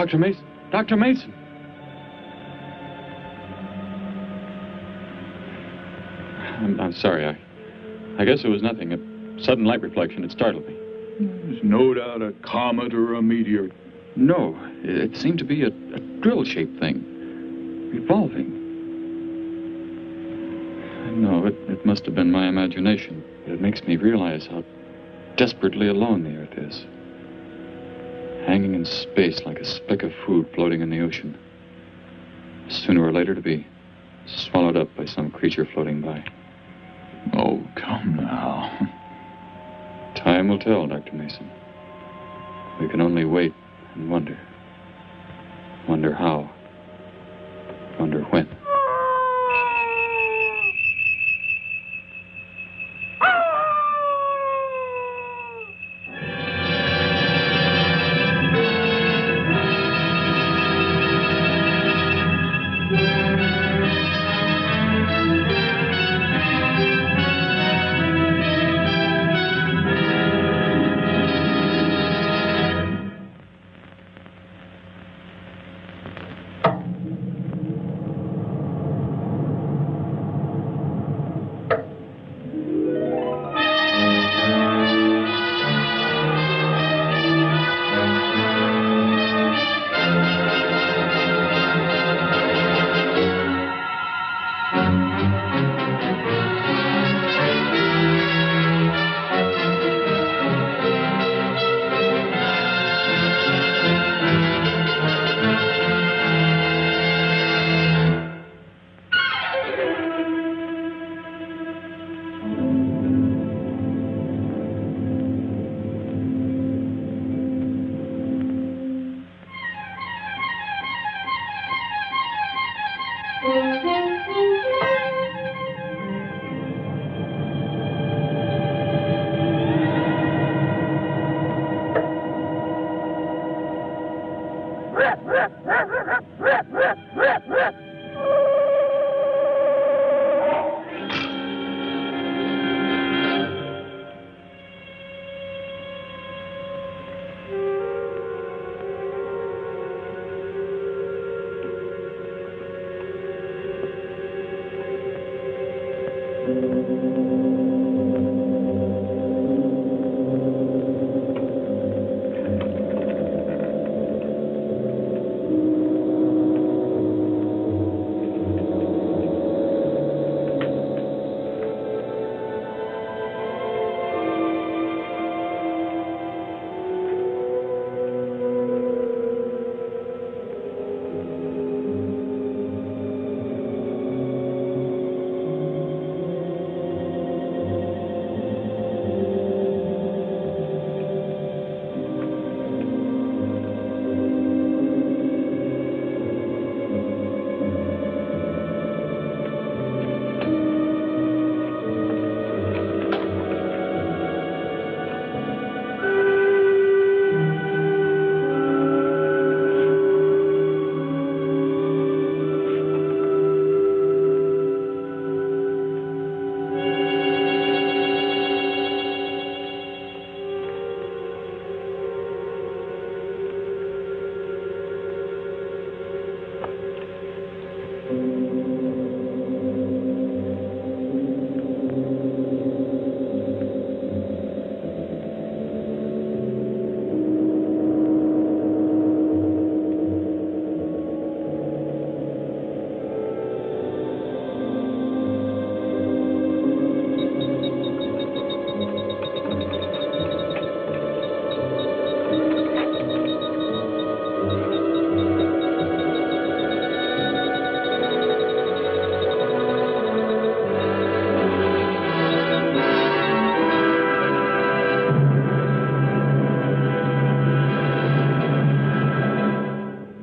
Dr. Mason! Dr. Mason! I'm sorry. I guess it was nothing. A sudden light reflection. It startled me. There's no doubt a comet or a meteor. No, it seemed to be a drill-shaped thing, revolving. No, it must have been my imagination, but it makes me realize how desperately alone the Earth is. Hanging in space like a speck of food floating in the ocean. Sooner or later to be swallowed up by some creature floating by. Oh, come now. Time will tell, Dr. Mason. We can only wait and wonder. Wonder how. Wonder when.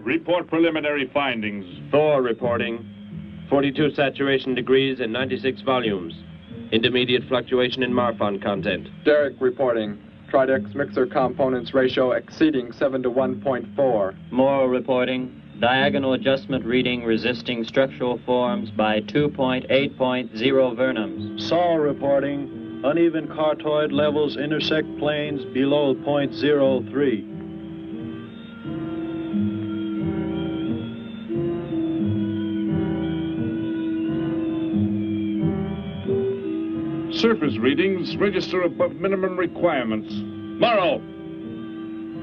Report preliminary findings. Thor reporting. 42 saturation degrees and 96 volumes. Intermediate fluctuation in Marfan content. Derek reporting. Tridex mixer components ratio exceeding 7 to 1.4. Morrow reporting. Diagonal adjustment reading resisting structural forms by 2.8.0 vernums. Saul reporting. Uneven cartoid levels intersect planes below .03. Surface readings register above minimum requirements. Morrow,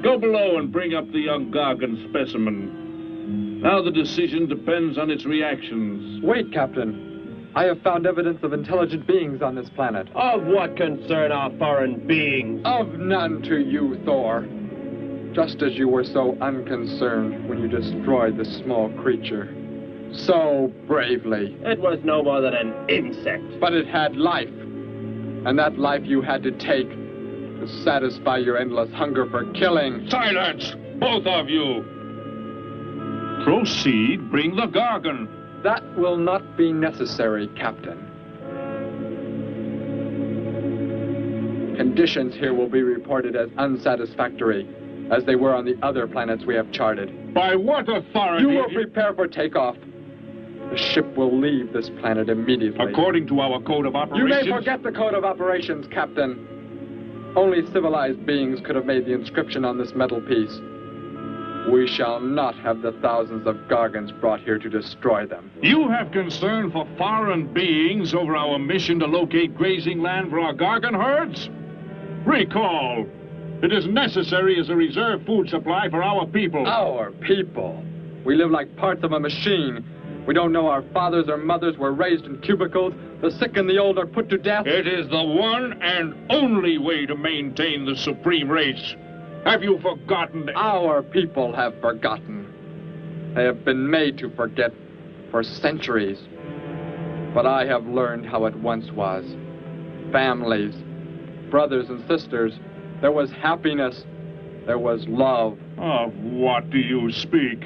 go below and bring up the young Gargan specimen. Now the decision depends on its reactions. Wait, Captain. I have found evidence of intelligent beings on this planet. Of what concern are foreign beings? Of none to you, Thor. Just as you were so unconcerned when you destroyed the small creature. So bravely. It was no more than an insect. But it had life. And that life you had to take to satisfy your endless hunger for killing. Silence, both of you! Proceed, bring the Gargan. That will not be necessary, Captain. Conditions here will be reported as unsatisfactory, as they were on the other planets we have charted. By what authority? You will prepare for takeoff. The ship will leave this planet immediately. According to our code of operations... You may forget the code of operations, Captain. Only civilized beings could have made the inscription on this metal piece. We shall not have the thousands of Gargans brought here to destroy them. You have concern for foreign beings over our mission to locate grazing land for our Gargan herds? Recall, it is necessary as a reserve food supply for our people. Our people? We live like parts of a machine. We don't know our fathers or mothers were raised in cubicles. The sick and the old are put to death. It is the one and only way to maintain the supreme race. Have you forgotten? Our people have forgotten. They have been made to forget for centuries. But I have learned how it once was. Families, brothers and sisters. There was happiness. There was love. Of what do you speak?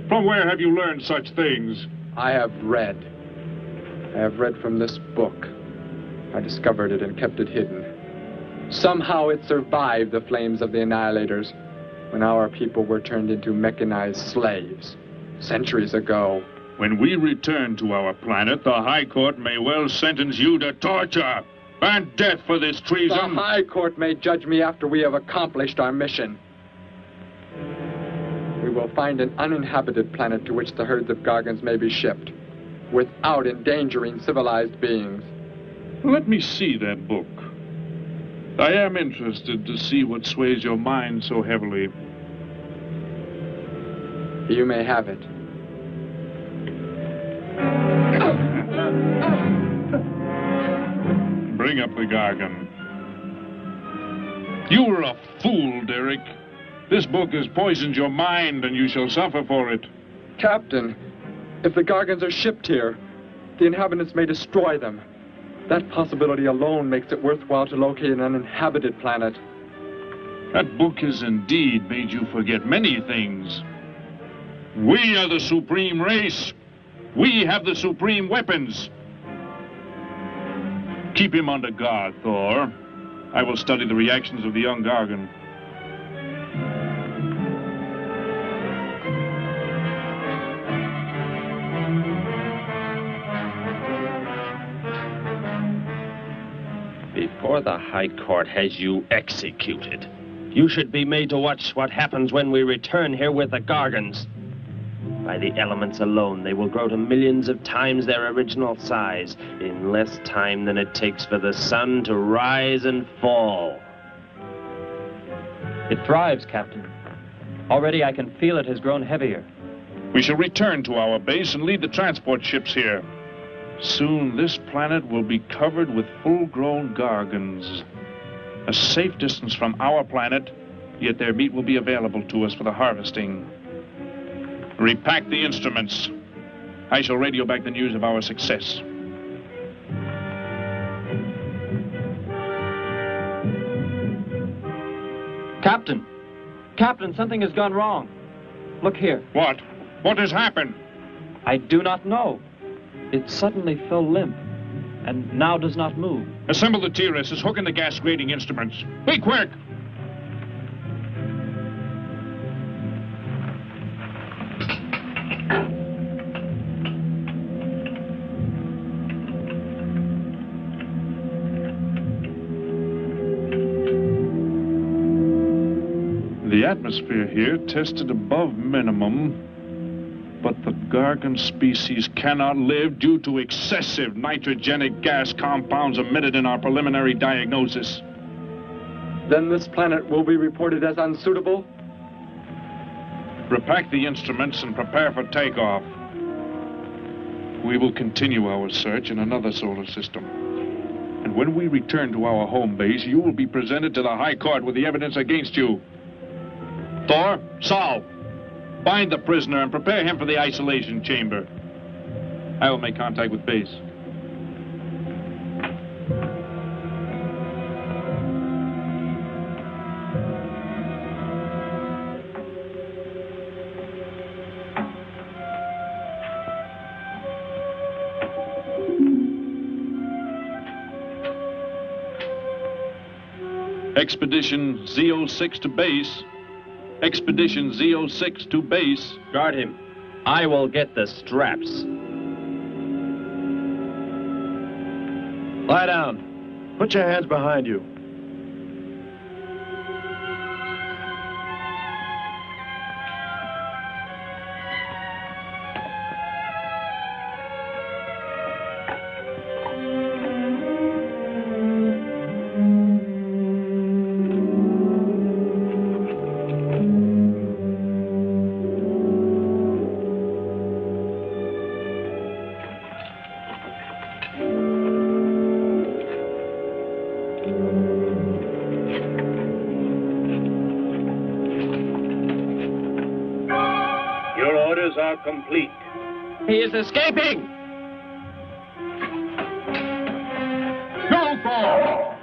From where have you learned such things? I have read. I have read from this book. I discovered it and kept it hidden. Somehow it survived the flames of the Annihilators when our people were turned into mechanized slaves centuries ago. When we return to our planet, the High Court may well sentence you to torture and death for this treason. The High Court may judge me after we have accomplished our mission. We will find an uninhabited planet to which the herds of Gargans may be shipped, without endangering civilized beings. Let me see that book. I am interested to see what sways your mind so heavily. You may have it. Bring up the Gargan. You were a fool, Derek. This book has poisoned your mind, and you shall suffer for it. Captain, if the Gargans are shipped here, the inhabitants may destroy them. That possibility alone makes it worthwhile to locate an uninhabited planet. That book has indeed made you forget many things. We are the supreme race. We have the supreme weapons. Keep him under guard, Thor. I will study the reactions of the young Gargan. Before the High Court has you executed, you should be made to watch what happens when we return here with the Gargans. By the elements alone, they will grow to millions of times their original size in less time than it takes for the sun to rise and fall. It thrives, Captain. Already I can feel it has grown heavier. We shall return to our base and lead the transport ships here. Soon this planet will be covered with full-grown Gargans. A safe distance from our planet, yet their meat will be available to us for the harvesting. Repack the instruments. I shall radio back the news of our success. Captain! Captain, something has gone wrong. Look here. What? What has happened? I do not know. It suddenly fell limp, and now does not move. Assemble the TRSs, hook in the gas grading instruments. Be quick! The atmosphere here tested above minimum. But the Gargan species cannot live due to excessive nitrogenic gas compounds emitted in our preliminary diagnosis. Then this planet will be reported as unsuitable? Repack the instruments and prepare for takeoff. We will continue our search in another solar system. And when we return to our home base, you will be presented to the High Court with the evidence against you. Thor, Saul, bind the prisoner and prepare him for the isolation chamber. I will make contact with base. Expedition Z06 to base. Expedition Z06 to base. Guard him. I will get the straps. Lie down. Put your hands behind you. Complete. He is escaping! Go, Thor!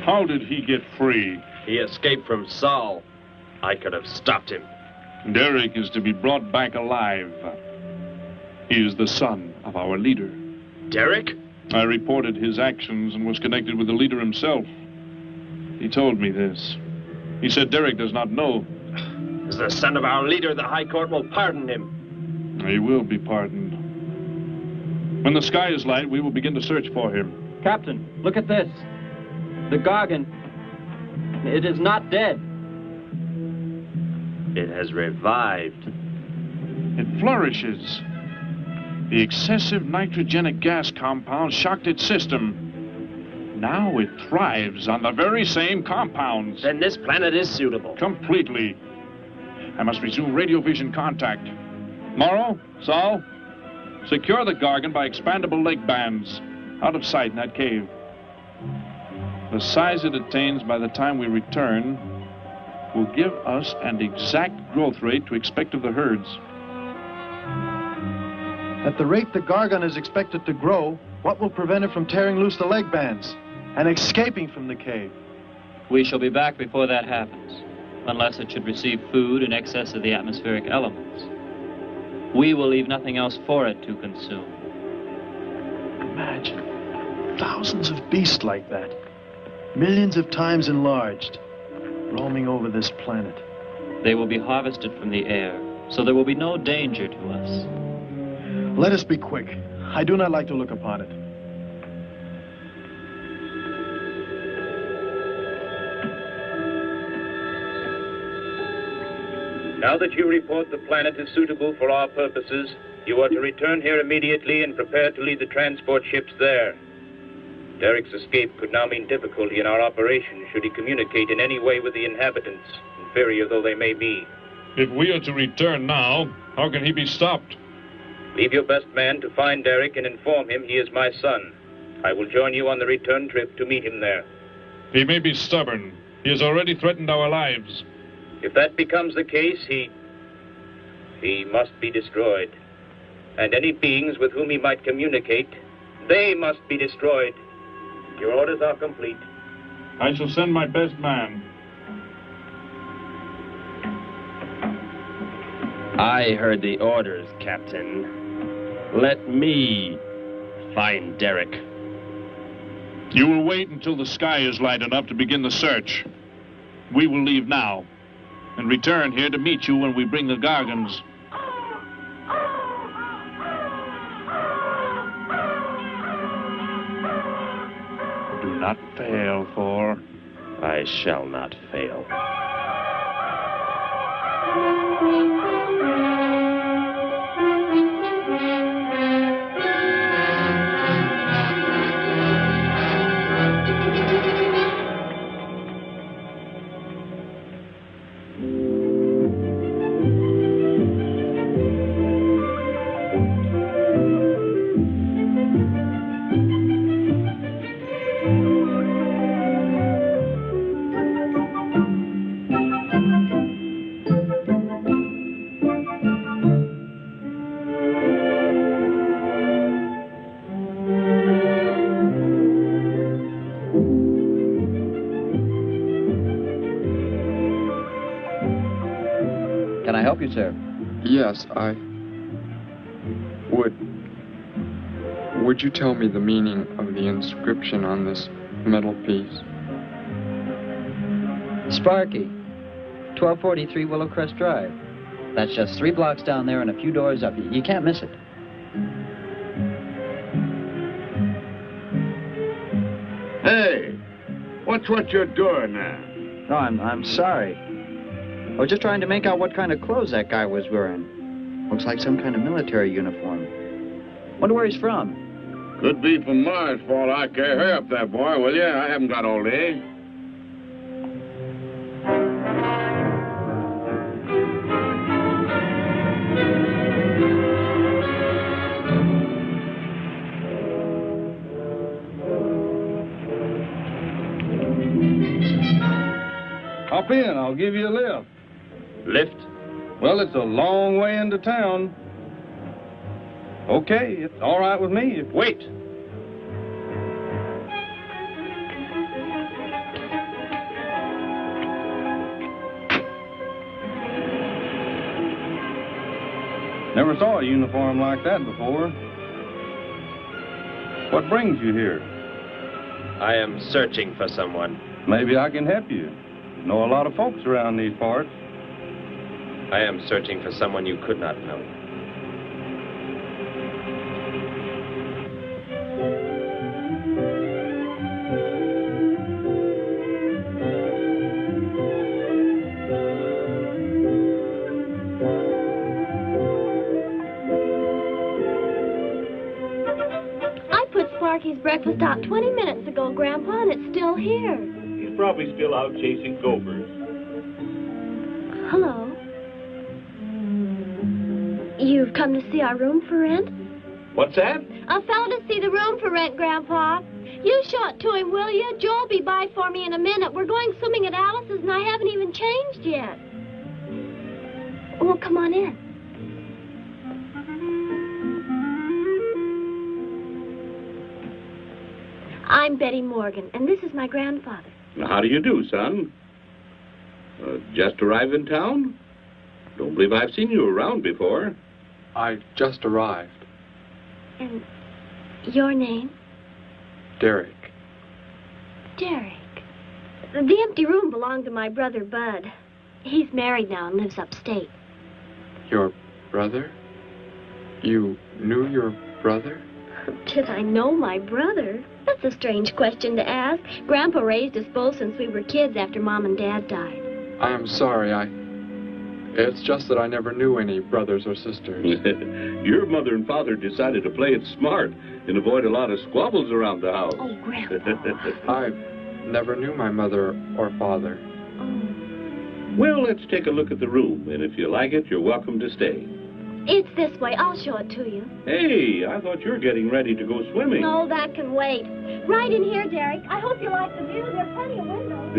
How did he get free? He escaped from Saul. I could have stopped him. Derek is to be brought back alive. He is the son of our leader. Derek? I reported his actions and was connected with the leader himself. He told me this. He said Derek does not know. As the son of our leader, the High Court will pardon him. He will be pardoned. When the sky is light, we will begin to search for him. Captain, look at this. The Gargan. It is not dead. It has revived. It flourishes. The excessive nitrogenic gas compound shocked its system. Now it thrives on the very same compounds. Then this planet is suitable. Completely. I must resume radio vision contact. Morrow, Saul, secure the Gargan by expandable leg bands. Out of sight in that cave. The size it attains by the time we return will give us an exact growth rate to expect of the herds. At the rate the Gargan is expected to grow, what will prevent it from tearing loose the leg bands and escaping from the cave? We shall be back before that happens, unless it should receive food in excess of the atmospheric elements. We will leave nothing else for it to consume. Imagine thousands of beasts like that, millions of times enlarged, roaming over this planet. They will be harvested from the air, so there will be no danger to us. Let us be quick. I do not like to look upon it. Now that you report the planet is suitable for our purposes, you are to return here immediately and prepare to lead the transport ships there. Derek's escape could now mean difficulty in our operation should he communicate in any way with the inhabitants, inferior though they may be. If we are to return now, how can he be stopped? Leave your best man to find Derek and inform him he is my son. I will join you on the return trip to meet him there. He may be stubborn. He has already threatened our lives. If that becomes the case, he must be destroyed. And any beings with whom he might communicate, they must be destroyed. Your orders are complete. I shall send my best man. I heard the orders, Captain. Let me find Derek. You will wait until the sky is light enough to begin the search. We will leave now and return here to meet you when we bring the Gargans. Do not fail, Thor. I shall not fail. Can I help you, sir? Yes, Would you tell me the meaning of the inscription on this metal piece? Sparky, 1243 Willowcrest Drive. That's just 3 blocks down there and a few doors up. You can't miss it. Hey, what you're doing there? No, I'm sorry. I was just trying to make out what kind of clothes that guy was wearing. Looks like some kind of military uniform. Wonder where he's from. Could be from Mars, for all I care. Hurry up there, boy, will you? I haven't got all day. Hop in, I'll give you a lift. Lift? Well, it's a long way into town. Okay, it's all right with me. Wait! Never saw a uniform like that before. What brings you here? I am searching for someone. Maybe I can help you. Know a lot of folks around these parts. I am searching for someone you could not know. Sparky's breakfast out 20 minutes ago, Grandpa, and it's still here. He's probably still out chasing gophers. Hello. You've come to see our room for rent? What's that? A fellow to see the room for rent, Grandpa. You show it to him, will you? Joe'll be by for me in a minute. We're going swimming at Alice's, and I haven't even changed yet. Well, come on in. I'm Betty Morgan, and this is my grandfather. How do you do, son? Just arrived in town? Don't believe I've seen you around before. I just arrived. And your name? Derek. Derek. The empty room belonged to my brother, Bud. He's married now and lives upstate. Your brother? You knew your brother? Did I know my brother? That's a strange question to ask. Grandpa raised us both since we were kids after Mom and Dad died. I am sorry, It's just that I never knew any brothers or sisters. Your mother and father decided to play it smart and avoid a lot of squabbles around the house. Oh, Grandpa. I never knew my mother or father. Oh. Well, let's take a look at the room, and if you like it, you're welcome to stay. It's this way. I'll show it to you. Hey, I thought you were getting ready to go swimming. No, that can wait. Right in here, Derek. I hope you like the view. There are plenty of windows.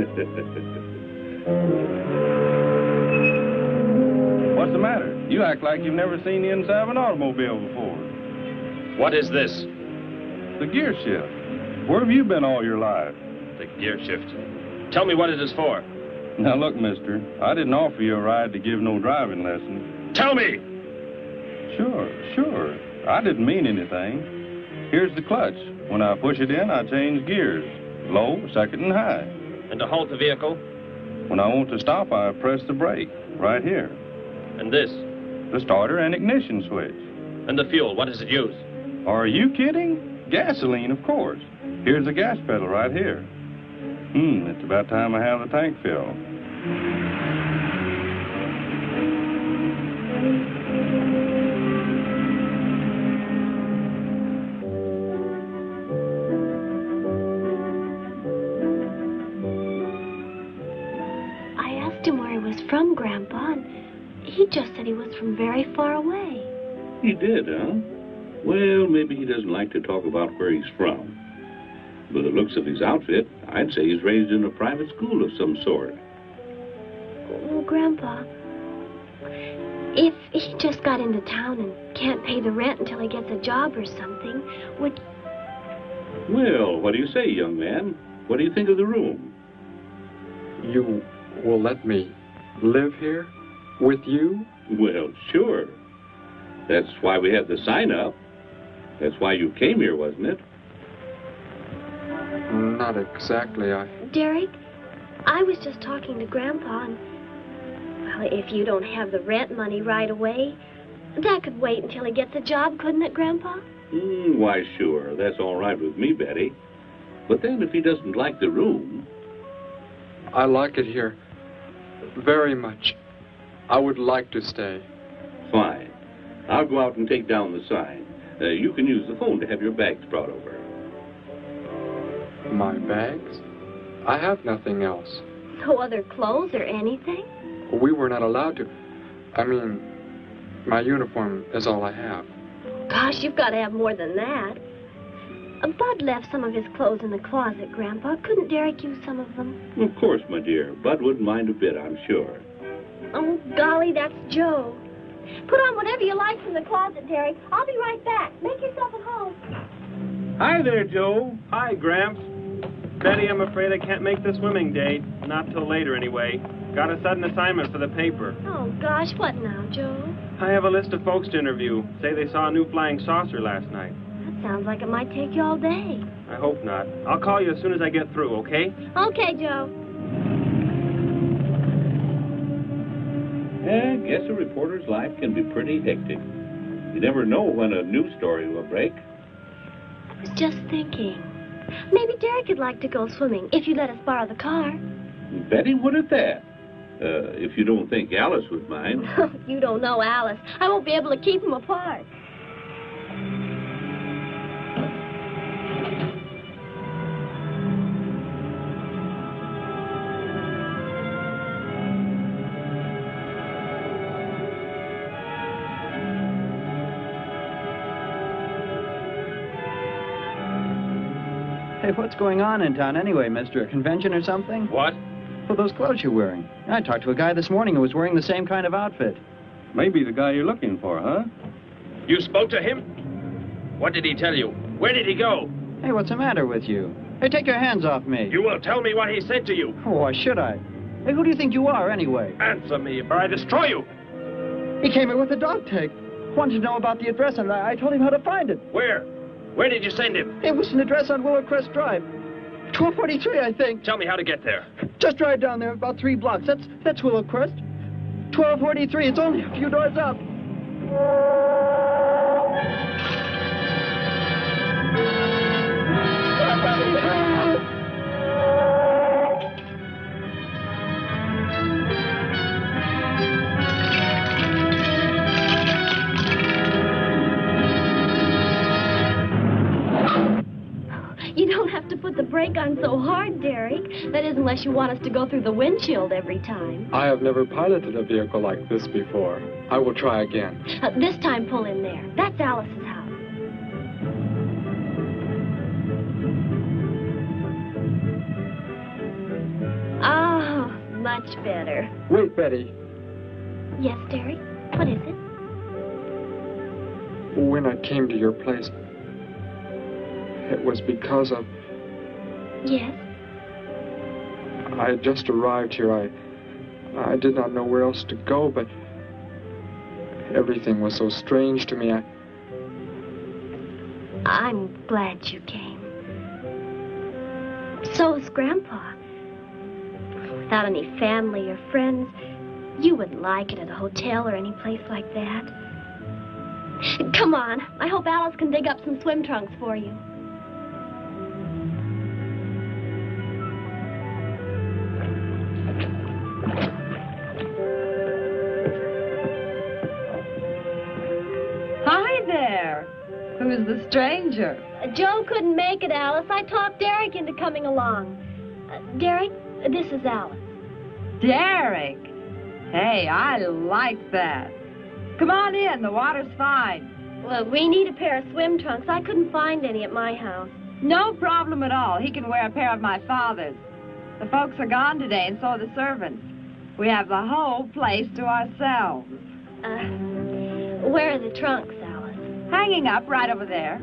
What's the matter? You act like you've never seen the inside of an automobile before. What is this? The gear shift. Where have you been all your life? The gear shift. Tell me what it is for. Now, look, mister, I didn't offer you a ride to give no driving lesson. Tell me! Sure. I didn't mean anything. Here's the clutch. When I push it in, I change gears. Low, second, and high. And to halt the vehicle? When I want to stop, I press the brake, right here. And this? The starter and ignition switch. And the fuel, what does it use? Are you kidding? Gasoline, of course. Here's the gas pedal right here. It's about time I have the tank filled. I asked him where he was from, Grandpa, and he just said he was from very far away. He did, huh? Well, maybe he doesn't like to talk about where he's from. By the looks of his outfit, I'd say he's raised in a private school of some sort. Well, Grandpa, if he just got into town and can't pay the rent until he gets a job or something, would... Well, what do you say, young man? What do you think of the room? You will let me live here with you? Well, sure. That's why we had the sign up. That's why you came here, wasn't it? Not exactly, Derek, I was just talking to Grandpa, and... Well, if you don't have the rent money right away, that could wait until he gets a job, couldn't it, Grandpa? Why, sure. That's all right with me, Betty. But then if he doesn't like the room... I like it here very much. I would like to stay. Fine. I'll go out and take down the sign. You can use the phone to have your bags brought over. My bags? I have nothing else. No other clothes or anything? We were not allowed to. I mean, my uniform is all I have. Gosh, you've got to have more than that. Bud left some of his clothes in the closet, Grandpa. Couldn't Derek use some of them? Of course, my dear. Bud wouldn't mind a bit, I'm sure. Oh, golly, that's Joe. Put on whatever you like from the closet, Derek. I'll be right back. Make yourself at home. Hi there, Joe. Hi, Gramps. Betty, I'm afraid I can't make the swimming date. Not till later, anyway. Got a sudden assignment for the paper. Oh, gosh, what now, Joe? I have a list of folks to interview. Say they saw a new flying saucer last night. That sounds like it might take you all day. I hope not. I'll call you as soon as I get through, okay? Okay, Joe. I guess a reporter's life can be pretty hectic. You never know when a news story will break. I was just thinking. Maybe Derek would like to go swimming, if you let us borrow the car. Betty would at that. If you don't think Alice would mind. You don't know Alice. I won't be able to keep them apart. Hey, what's going on in town anyway, mister? A convention or something? What? Well, those clothes you're wearing. I talked to a guy this morning who was wearing the same kind of outfit. Maybe the guy you're looking for, huh? You spoke to him? What did he tell you? Where did he go? Hey, what's the matter with you? Hey, take your hands off me. You will tell me what he said to you. Oh, why should I? Hey, who do you think you are, anyway? Answer me, or I destroy you. He came in with a dog tag. Wanted to know about the address, and I told him how to find it. Where? Where did you send him? It was an address on Willow Crest Drive. 1243, I think. Tell me how to get there. Just drive down there about 3 blocks. That's Willow Crest. 1243. It's only a few doors up. You don't have to put the brake on so hard, Derek. That is, unless you want us to go through the windshield every time. I have never piloted a vehicle like this before. I will try again. This time, pull in there. That's Alice's house. Oh, much better. Wait, Betty. Yes, Derek? What is it? When I came to your place, it was because of... Yes? I had just arrived here. I did not know where else to go, but everything was so strange to me. I'm glad you came. So is Grandpa. Without any family or friends, you wouldn't like it at a hotel or any place like that. Come on. I hope Alice can dig up some swim trunks for you. the stranger? Joe couldn't make it, Alice. I talked Derek into coming along. Derek, this is Alice. Derek? Hey, I like that. Come on in, the water's fine. Well, we need a pair of swim trunks. I couldn't find any at my house. No problem at all. He can wear a pair of my father's. The folks are gone today, and so are the servants. We have the whole place to ourselves. Where are the trunks, Alice? Hanging up right over there.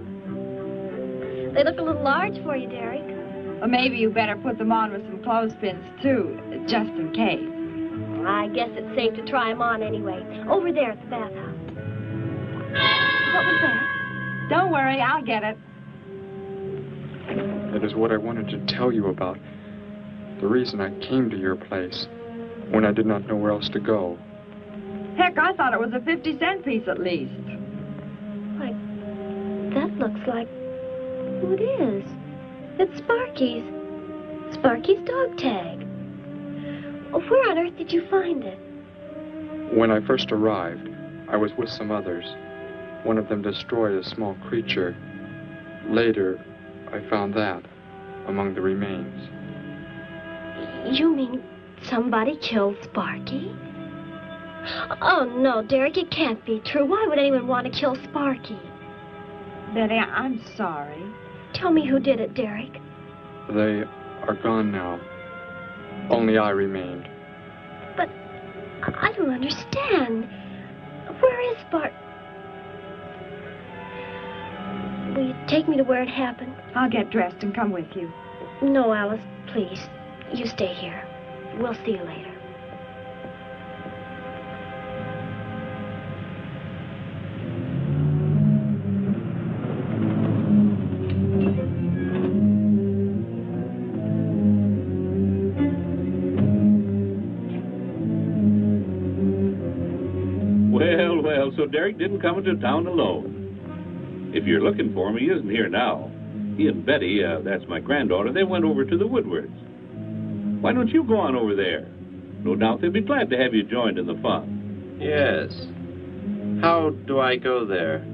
They look a little large for you, Derek. Well, maybe you better put them on with some clothespins, too, just in case. I guess it's safe to try them on anyway. Over there at the bathhouse. What was that? Don't worry, I'll get it. That is what I wanted to tell you about. The reason I came to your place when I did not know where else to go. Heck, I thought it was a 50-cent piece at least. Why, that looks like... Who it is? It's Sparky's. Sparky's dog tag. Where on earth did you find it? When I first arrived, I was with some others. One of them destroyed a small creature. Later, I found that among the remains. You mean somebody killed Sparky? Oh, no, Derek, it can't be true. Why would anyone want to kill Sparky? Betty, I'm sorry. Tell me who did it, Derek. They are gone now. Only I remained. But I don't understand. Where is Sparky? Will you take me to where it happened? I'll get dressed and come with you. No, Alice, please. You stay here. We'll see you later. Well, so Derek didn't come into town alone. If you're looking for him, he isn't here now. He and Betty, that's my granddaughter, they went over to the Woodwards. Why don't you go on over there? No doubt they'd be glad to have you joined in the fun. Yes. How do I go there?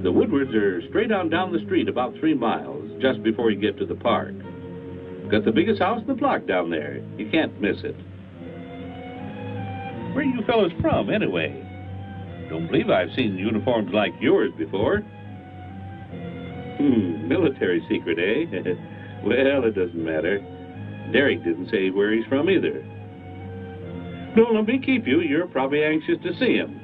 The Woodwards are straight on down the street about 3 miles, just before you get to the park. Got the biggest house in the block down there. You can't miss it. Where are you fellas from, anyway? Don't believe I've seen uniforms like yours before. Military secret, eh? Well, it doesn't matter. Derek didn't say where he's from either. Don't let me keep you. You're probably anxious to see him.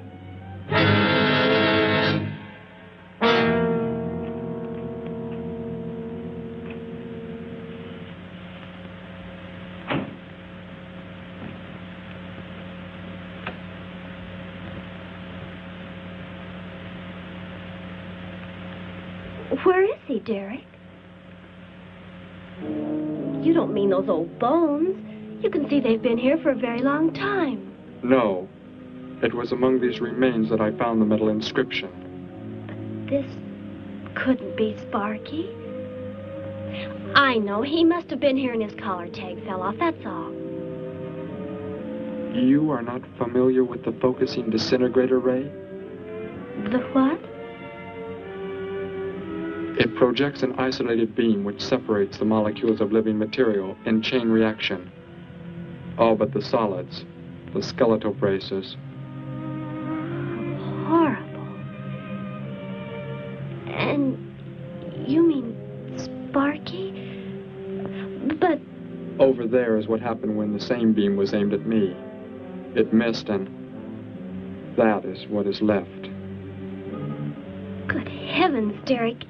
Where is he, Derek? You don't mean those old bones. You can see they've been here for a very long time. No. It was among these remains that I found the metal inscription. But this couldn't be Sparky. I know. He must have been here and his collar tag fell off, that's all. You are not familiar with the focusing disintegrator ray? The what? It projects an isolated beam which separates the molecules of living material in chain reaction. All but the solids, the skeletal braces. Horrible. And you mean Sparky? But... Over there is what happened when the same beam was aimed at me. It missed, and that is what is left. Good heavens, Derek.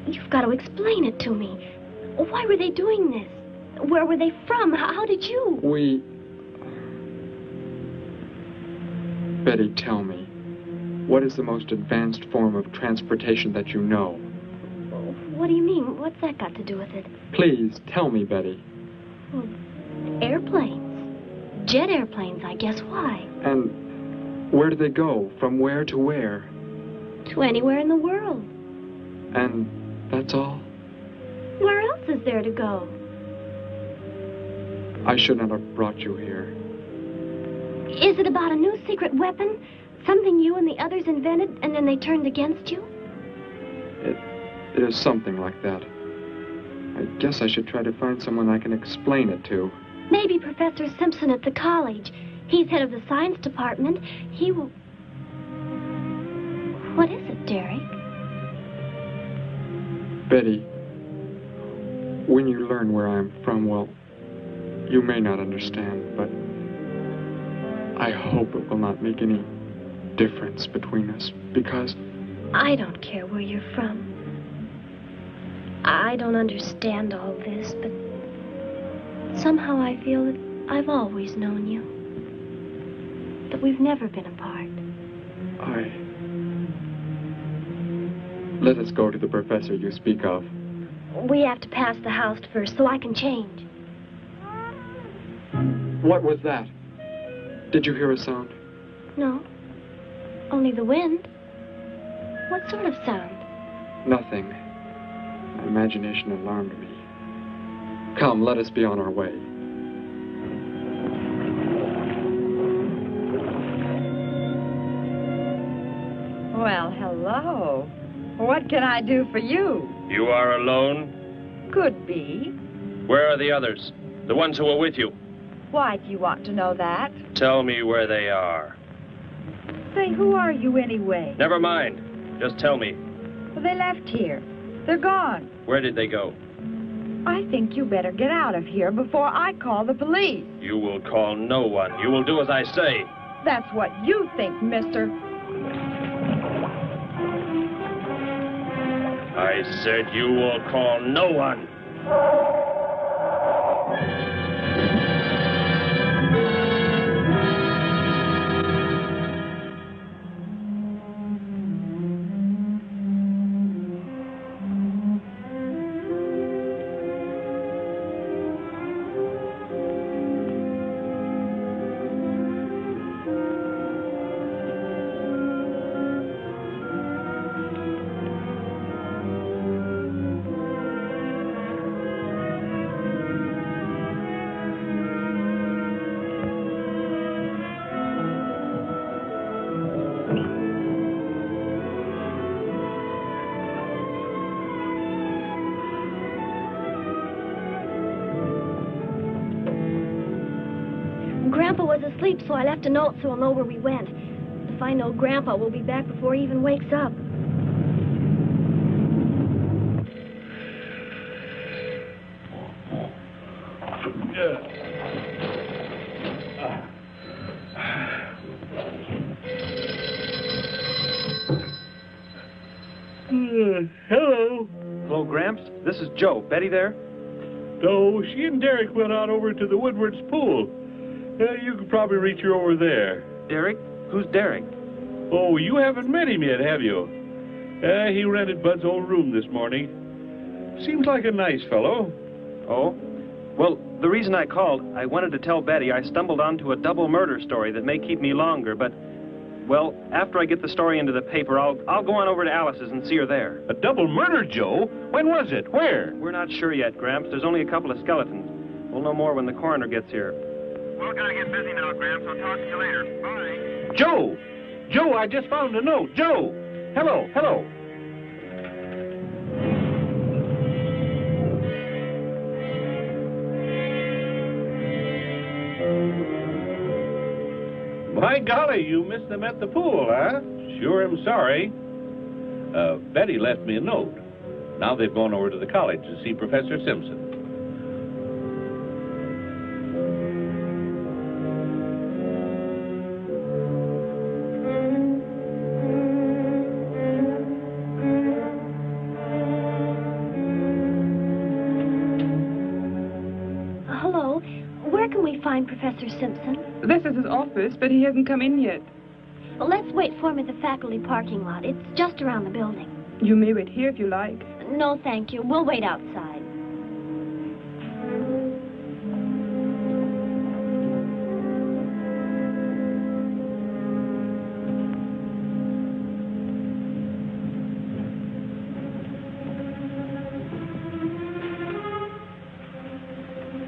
You've got to explain it to me. Why were they doing this? Where were they from? How did you... Betty, tell me, what is the most advanced form of transportation that you know? What do you mean? What's that got to do with it? Please, tell me, Betty. Well, airplanes. Jet airplanes, I guess. Why? And where do they go? From where to where? To anywhere in the world. And that's all? Where else is there to go? I should not have brought you here. Is it about a new secret weapon? Something you and the others invented and then they turned against you? It is something like that. I guess I should try to find someone I can explain it to. Maybe Professor Simpson at the college. He's head of the science department. He will... What is it, Derek? Betty, when you learn where I'm from, well, you may not understand, but I hope it will not make any difference between us, because... I don't care where you're from. I don't understand all this, but somehow I feel that I've always known you. That we've never been apart. Let us go to the professor you speak of. We have to pass the house first so I can change. What was that? Did you hear a sound? No. Only the wind. What sort of sound? Nothing. My imagination alarmed me. Come, let us be on our way. Well, hello. What can I do for you? You are alone? Could be. Where are the others? The ones who were with you? Why do you want to know that? Tell me where they are. Say, who are you anyway? Never mind. Just tell me. Well, they left here. They're gone. Where did they go? I think you better get out of here before I call the police. You will call no one. You will do as I say. That's what you think, mister. I said you will call no one. Grandpa was asleep, so I left a note so he'll know where we went. If I know Grandpa, we'll be back before he even wakes up. Hello. Hello, Gramps. This is Joe. Betty there? No, she and Derek went out over to the Woodward's pool. You could probably reach her over there. Derek? Who's Derek? Oh, you haven't met him yet, have you? He rented Bud's old room this morning. Seems like a nice fellow. Oh? Well, the reason I called, I wanted to tell Betty I stumbled onto a double murder story that may keep me longer, but, well, after I get the story into the paper, I'll go on over to Alice's and see her there. A double murder, Joe? When was it? Where? We're not sure yet, Gramps. There's only a couple of skeletons. We'll know more when the coroner gets here. Well, gotta get busy now, Gramps. I'll talk to you later. Bye. Joe! Joe, I just found a note. Joe! Hello, hello. My golly, you missed them at the pool, huh? Sure am sorry. Betty left me a note. Now they've gone over to the college to see Professor Simpson. Hello. Where can we find Professor Simpson? This is his office, but he hasn't come in yet. Well, let's wait for him at the faculty parking lot. It's just around the building. You may wait here if you like. No, thank you. We'll wait outside.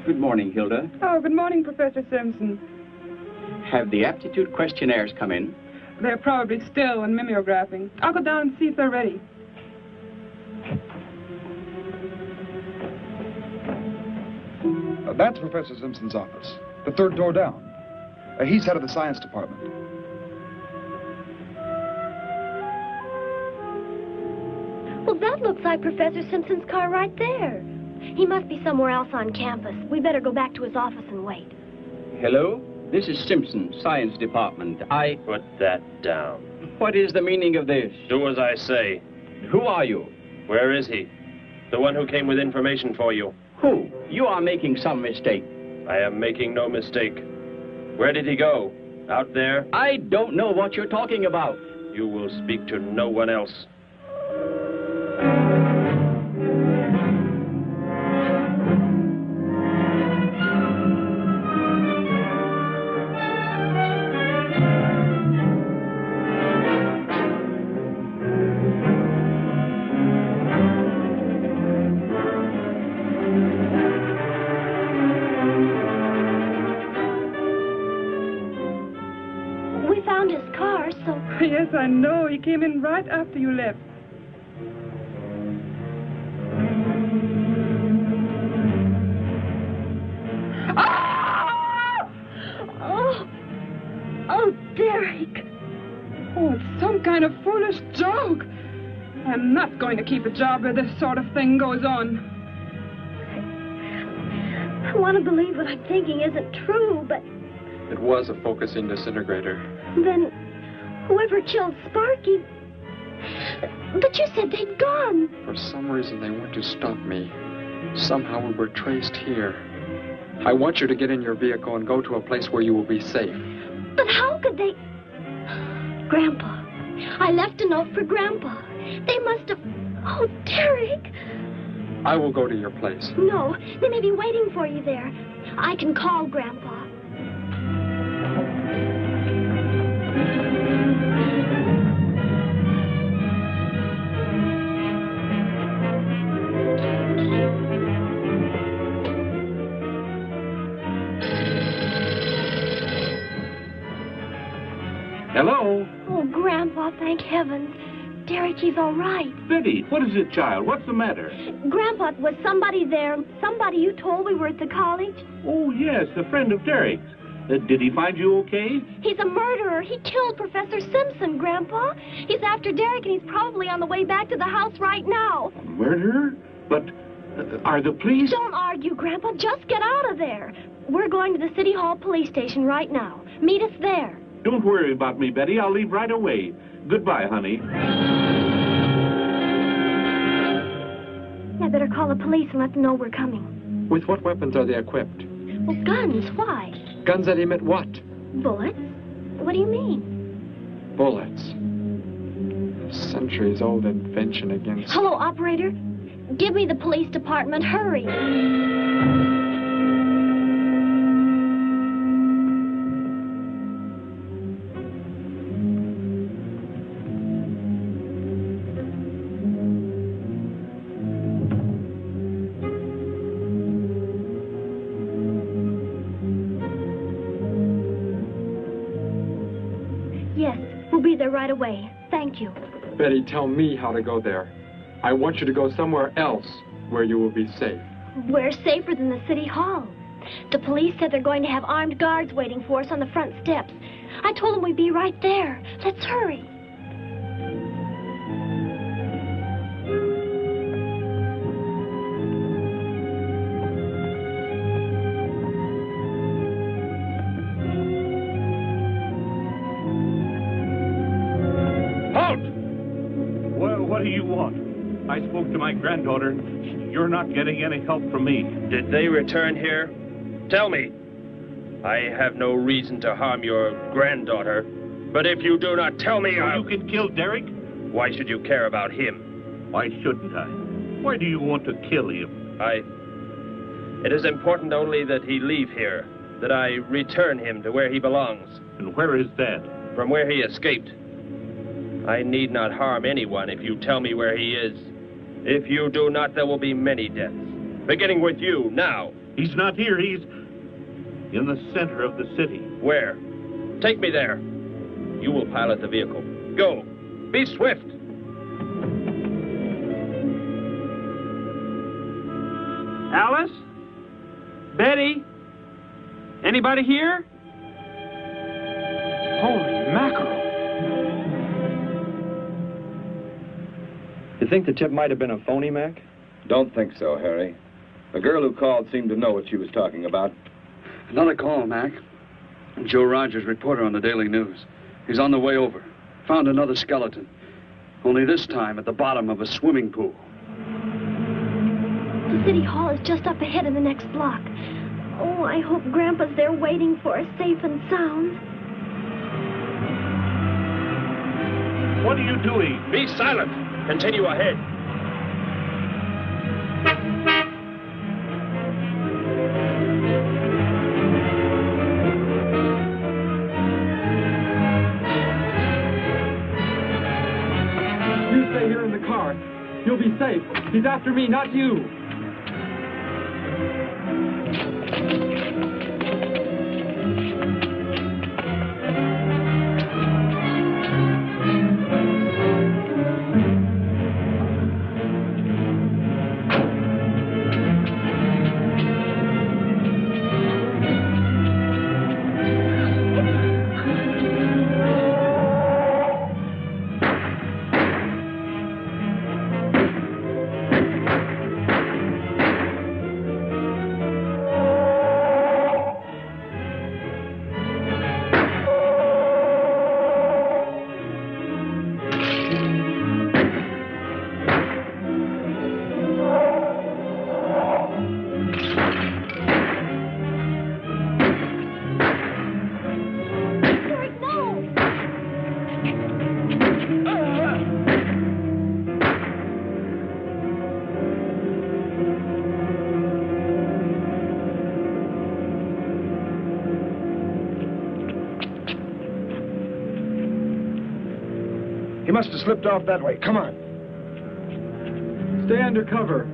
Good morning, Hilda. Oh, good morning, Professor Simpson. Have the aptitude questionnaires come in? They're probably still in mimeographing. I'll go down and see if they're ready. That's Professor Simpson's office. The third door down. He's head of the science department. Well, that looks like Professor Simpson's car right there. He must be somewhere else on campus. We better go back to his office and wait. Hello? This is Simpson, science department. Put that down. What is the meaning of this? Do as I say. Who are you? Where is he? The one who came with information for you. Who? You are making some mistake. I am making no mistake. Where did he go? Out there? I don't know what you're talking about. You will speak to no one else. Yes, I know. He came in right after you left. Ah! Oh, Derek. Oh, it's some kind of foolish joke. I'm not going to keep a job where this sort of thing goes on. I want to believe what I'm thinking isn't true, but... It was a focusing disintegrator. Then whoever killed Sparky... But you said they'd gone. For some reason, they went to stop me. Somehow we were traced here. I want you to get in your vehicle and go to a place where you will be safe. But how could they... Grandpa. I left a note for Grandpa. They must have... Oh, Derek. I will go to your place. No, they may be waiting for you there. I can call Grandpa. Hello? Oh, Grandpa, thank heavens. Derek, he's all right. Betty, what is it, child? What's the matter? Grandpa, was somebody there? Somebody you told we were at the college? Oh, yes, a friend of Derek's. Did he find you okay? He's a murderer. He killed Professor Simpson, Grandpa. He's after Derek, and he's probably on the way back to the house right now. A murderer? But are the police... Don't argue, Grandpa. Just get out of there. We're going to the City Hall police station right now. Meet us there. Don't worry about me, Betty. I'll leave right away. Goodbye, honey. I better call the police and let them know we're coming. With what weapons are they equipped? Well, guns. Why? Guns that emit what? Bullets. What do you mean? Bullets. A centuries-old invention against... Hello, operator. Give me the police department. Hurry. Right away. Thank you. Betty, tell me how to go there. I want you to go somewhere else where you will be safe. We're safer than the City Hall. The police said they're going to have armed guards waiting for us on the front steps. I told them we'd be right there. Let's hurry. What do you want? I spoke to my granddaughter. You're not getting any help from me. Did they return here? Tell me. I have no reason to harm your granddaughter, but if you do not tell me, You can kill Derek? Why should you care about him? Why shouldn't I? Why do you want to kill him? It is important only that he leave here, that I return him to where he belongs. And where is that? From where he escaped. I need not harm anyone if you tell me where he is. If you do not, there will be many deaths. Beginning with you, now. He's not here. He's in the center of the city. Where? Take me there. You will pilot the vehicle. Go. Be swift. Alice? Betty? Anybody here? Holy mackerel. You think the tip might have been a phony, Mac? Don't think so, Harry. The girl who called seemed to know what she was talking about. Another call, Mac. Joe Rogers, reporter on the Daily News. He's on the way over. Found another skeleton. Only this time at the bottom of a swimming pool. The city hall is just up ahead in the next block. Oh, I hope Grandpa's there waiting for us, safe and sound. What are you doing? Be silent. Continue ahead. You stay here in the car. You'll be safe. He's after me, not you. He must have slipped off that way. Come on. Stay under cover.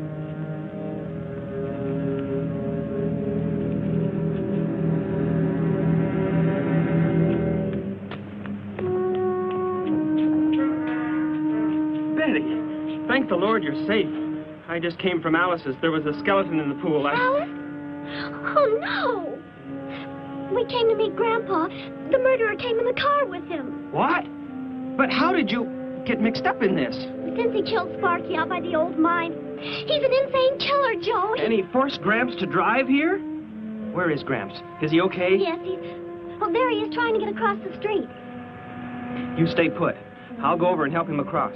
Betty, thank the Lord you're safe. I just came from Alice's. There was a skeleton in the pool. Alice? Oh, no. We came to meet Grandpa. The murderer came in the car with him. What? But how did you get mixed up in this? Since he killed Sparky out by the old mine. He's an insane killer, Joe. And he forced Gramps to drive here? Where is Gramps? Is he okay? Yes, well, there he is trying to get across the street. You stay put. I'll go over and help him across.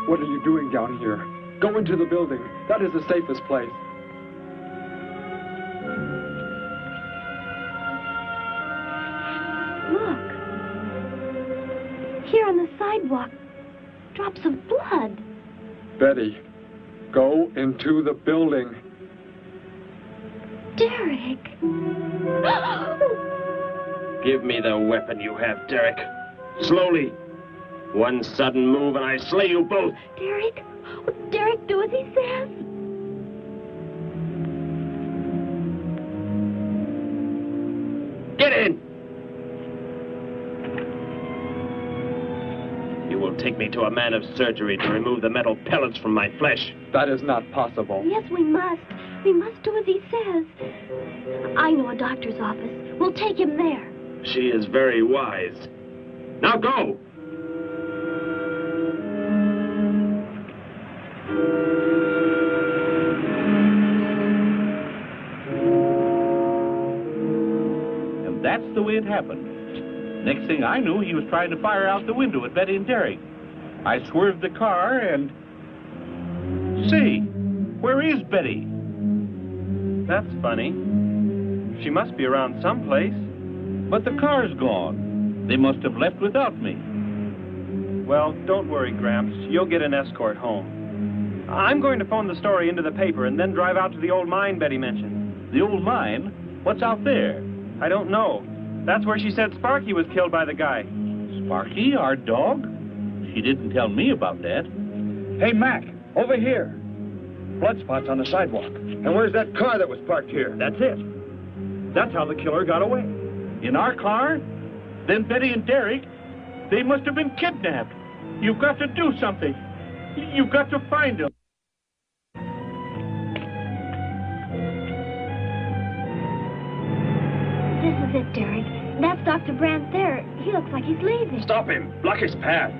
What are you doing down here? Go into the building. That is the safest place. Look. Here on the sidewalk. Drops of blood. Betty, go into the building. Derek. Give me the weapon you have, Derek. Slowly. One sudden move and I slay you both. Derek? Will Derek do as he says? Get in! You will take me to a man of surgery to remove the metal pellets from my flesh. That is not possible. Yes, we must. We must do as he says. I know a doctor's office. We'll take him there. She is very wise. Now go! That's the way it happened. Next thing I knew, he was trying to fire out the window at Betty and Derek. I swerved the car and... Say, where is Betty? That's funny. She must be around someplace. But the car's gone. They must have left without me. Well, don't worry, Gramps. You'll get an escort home. I'm going to phone the story into the paper and then drive out to the old mine Betty mentioned. The old mine? What's out there? I don't know. That's where she said Sparky was killed by the guy. Sparky, our dog? She didn't tell me about that. Hey, Mac, over here. Blood spots on the sidewalk. And where's that car that was parked here? That's it. That's how the killer got away. In our car? Then Betty and Derek, they must have been kidnapped. You've got to do something. You've got to find them. This is it, Derek. That's Dr. Brandt there. He looks like he's leaving. Stop him! Block his path!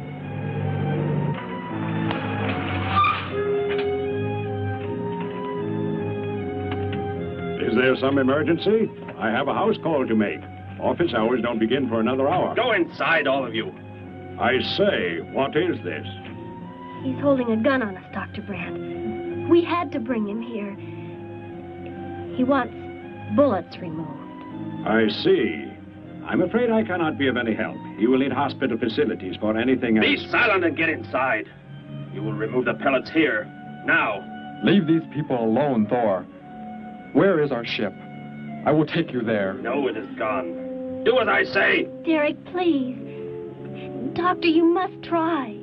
Is there some emergency? I have a house call to make. Office hours don't begin for another hour. Go inside, all of you. I say, what is this? He's holding a gun on us, Dr. Brandt. We had to bring him here. He wants bullets removed. I see. I'm afraid I cannot be of any help. You will need hospital facilities for anything else. Be silent and get inside. You will remove the pellets here, now. Leave these people alone, Thor. Where is our ship? I will take you there. No, it is gone. Do as I say. Derek, please. Doctor, you must try.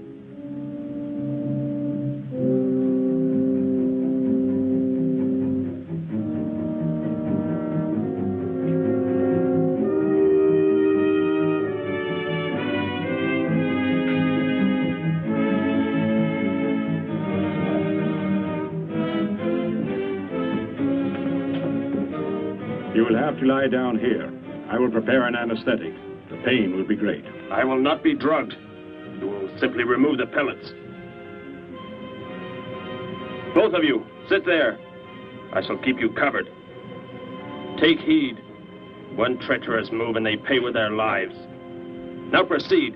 You will have to lie down here. I will prepare an anesthetic. The pain will be great. I will not be drugged. You will simply remove the pellets. Both of you, sit there. I shall keep you covered. Take heed. One treacherous move and they pay with their lives. Now proceed.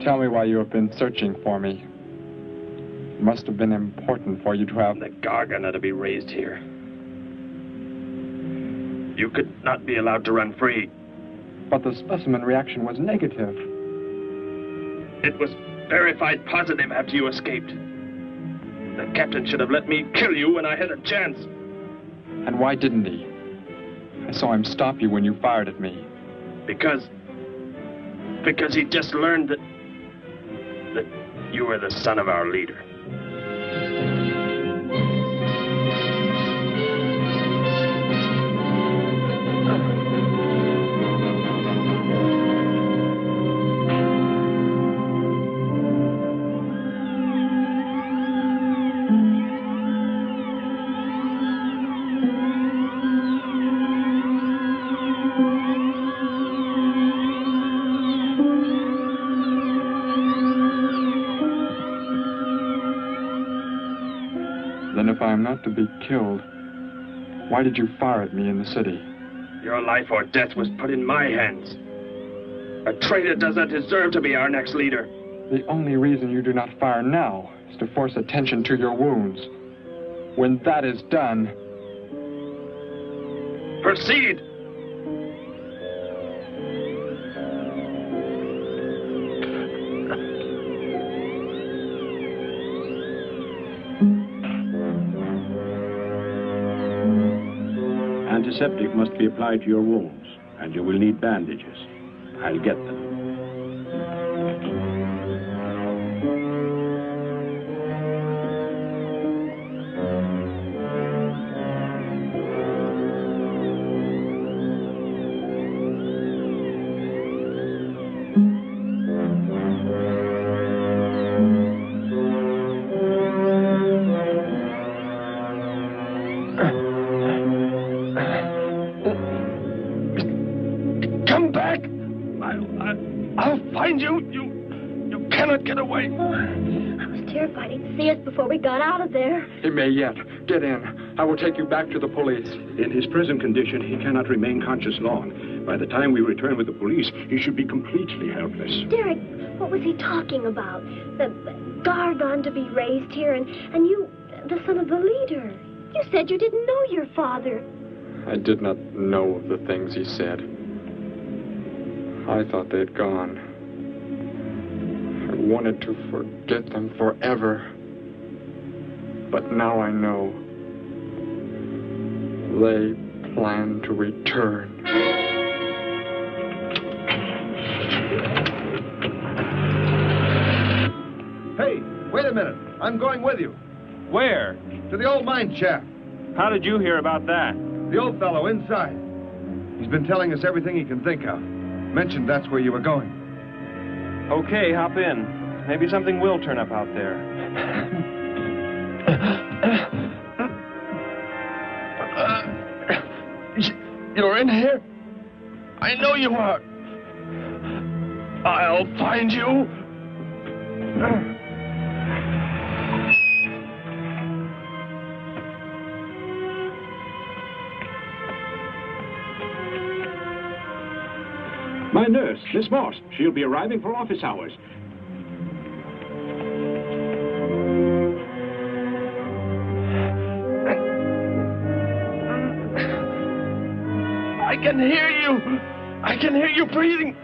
Tell me why you have been searching for me. It must have been important for you to have... The Gargant are to be raised here. You could not be allowed to run free. But the specimen reaction was negative. It was verified positive after you escaped. The captain should have let me kill you when I had a chance. And why didn't he? I saw him stop you when you fired at me. Because he just learned that you were the son of our leader. If I am not to be killed, why did you fire at me in the city? Your life or death was put in my hands. A traitor does not deserve to be our next leader. The only reason you do not fire now is to force attention to your wounds. When that is done... Proceed! Antiseptic must be applied to your wounds, and you will need bandages. I'll get them. Before we got out of there. He may yet. Get in. I will take you back to the police. In his present condition, he cannot remain conscious long. By the time we return with the police, he should be completely helpless. Derek, what was he talking about? The Gargant to be raised here, and you, the son of the leader. You said you didn't know your father. I did not know the things he said. I thought they'd gone. I wanted to forget them forever. But now I know. They plan to return. Hey, wait a minute. I'm going with you. Where? To the old mine shaft. How did you hear about that? The old fellow inside. He's been telling us everything he can think of. Mentioned that's where you were going. Okay, hop in. Maybe something will turn up out there. You're in here? I know you are. I'll find you. My nurse, Miss Morse. She'll be arriving for office hours. I can hear you. I can hear you breathing.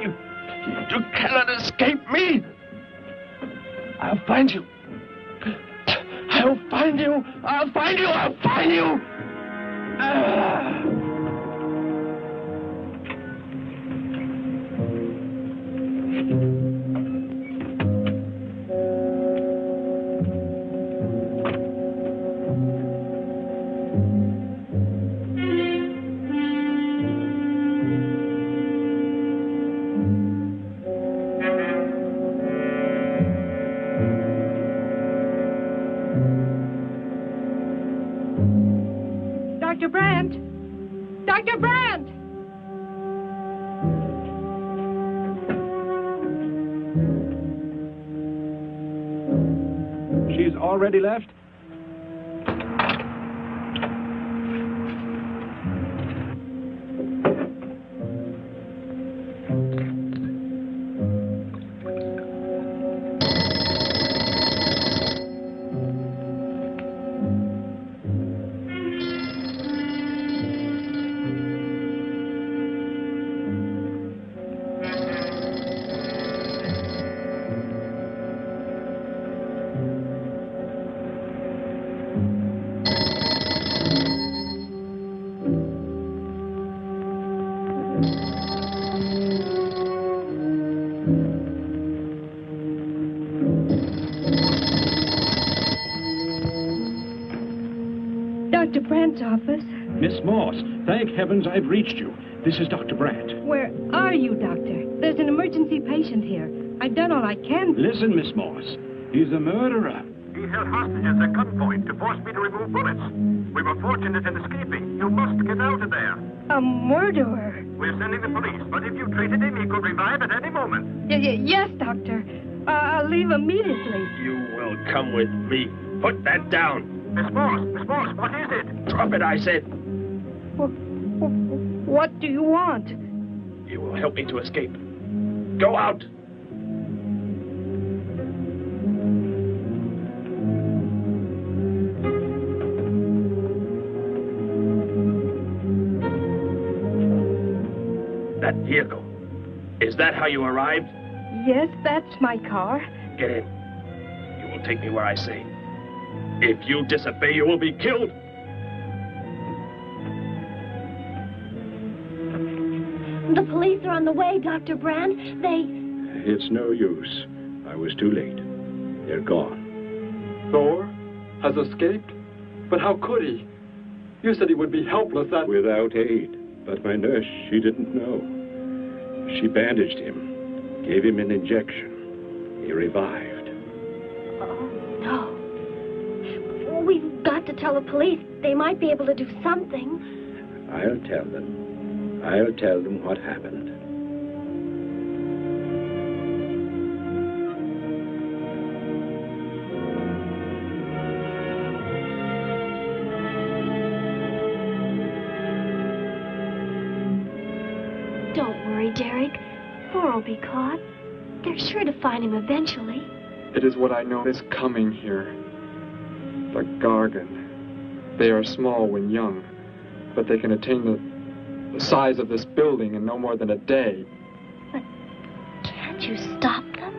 You cannot escape me. I'll find you. I'll find you. I'll find you. I'll find you. Dr. Brandt! Dr. Brandt! She's already left? Dr. Brandt's office. Miss Morse, thank heavens I've reached you. This is Dr. Brandt. Where are you, Doctor? There's an emergency patient here. I've done all I can. Listen, Miss Morse. He's a murderer. He held hostages at gunpoint to force me to remove bullets. We were fortunate in escaping. You must get out of there. A murderer? We're sending the police, but if you treated him, he could revive at any moment. Yes, Doctor. I'll leave immediately. You will come with me. Put that down. Miss Morse, what is it? Drop it, I said. What do you want? You will help me to escape. Go out. That vehicle. Is that how you arrived? Yes, that's my car. Get in. You will take me where I say. If you disobey, you will be killed. The police are on the way, Dr. Brandt. It's no use. I was too late. They're gone. Thor has escaped? But how could he? You said he would be helpless without aid. But my nurse, she didn't know. She bandaged him, gave him an injection. He revived. Oh, no. We've got to tell the police. They might be able to do something. I'll tell them. I'll tell them what happened. Don't worry, Derek. Thor will be caught. They're sure to find him eventually. It is what I know is coming here. The Gargan. They are small when young, but they can attain the size of this building in no more than a day. Can't you stop them?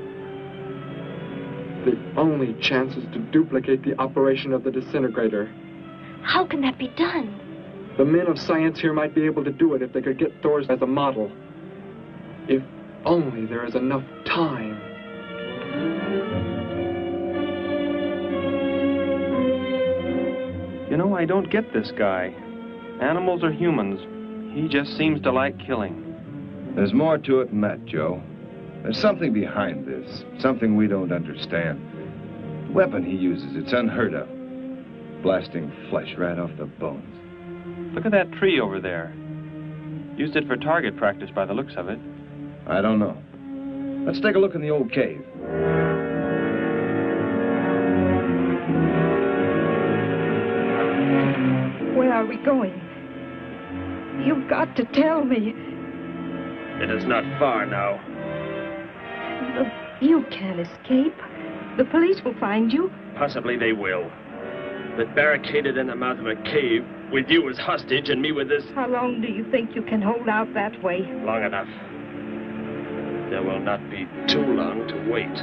The only chance is to duplicate the operation of the disintegrator. How can that be done? The men of science here might be able to do it if they could get Thor's as a model. If only there is enough time. You know, I don't get this guy. Animals or humans, he just seems to like killing. There's more to it than that, Joe. There's something behind this, something we don't understand. The weapon he uses, it's unheard of. Blasting flesh right off the bones. Look at that tree over there. Used it for target practice by the looks of it. I don't know. Let's take a look in the old cave. Where are we going? You've got to tell me. It is not far now. You can't escape. The police will find you. Possibly they will. But barricaded in the mouth of a cave, with you as hostage and me with this... How long do you think you can hold out that way? Long enough. There will not be too long to wait.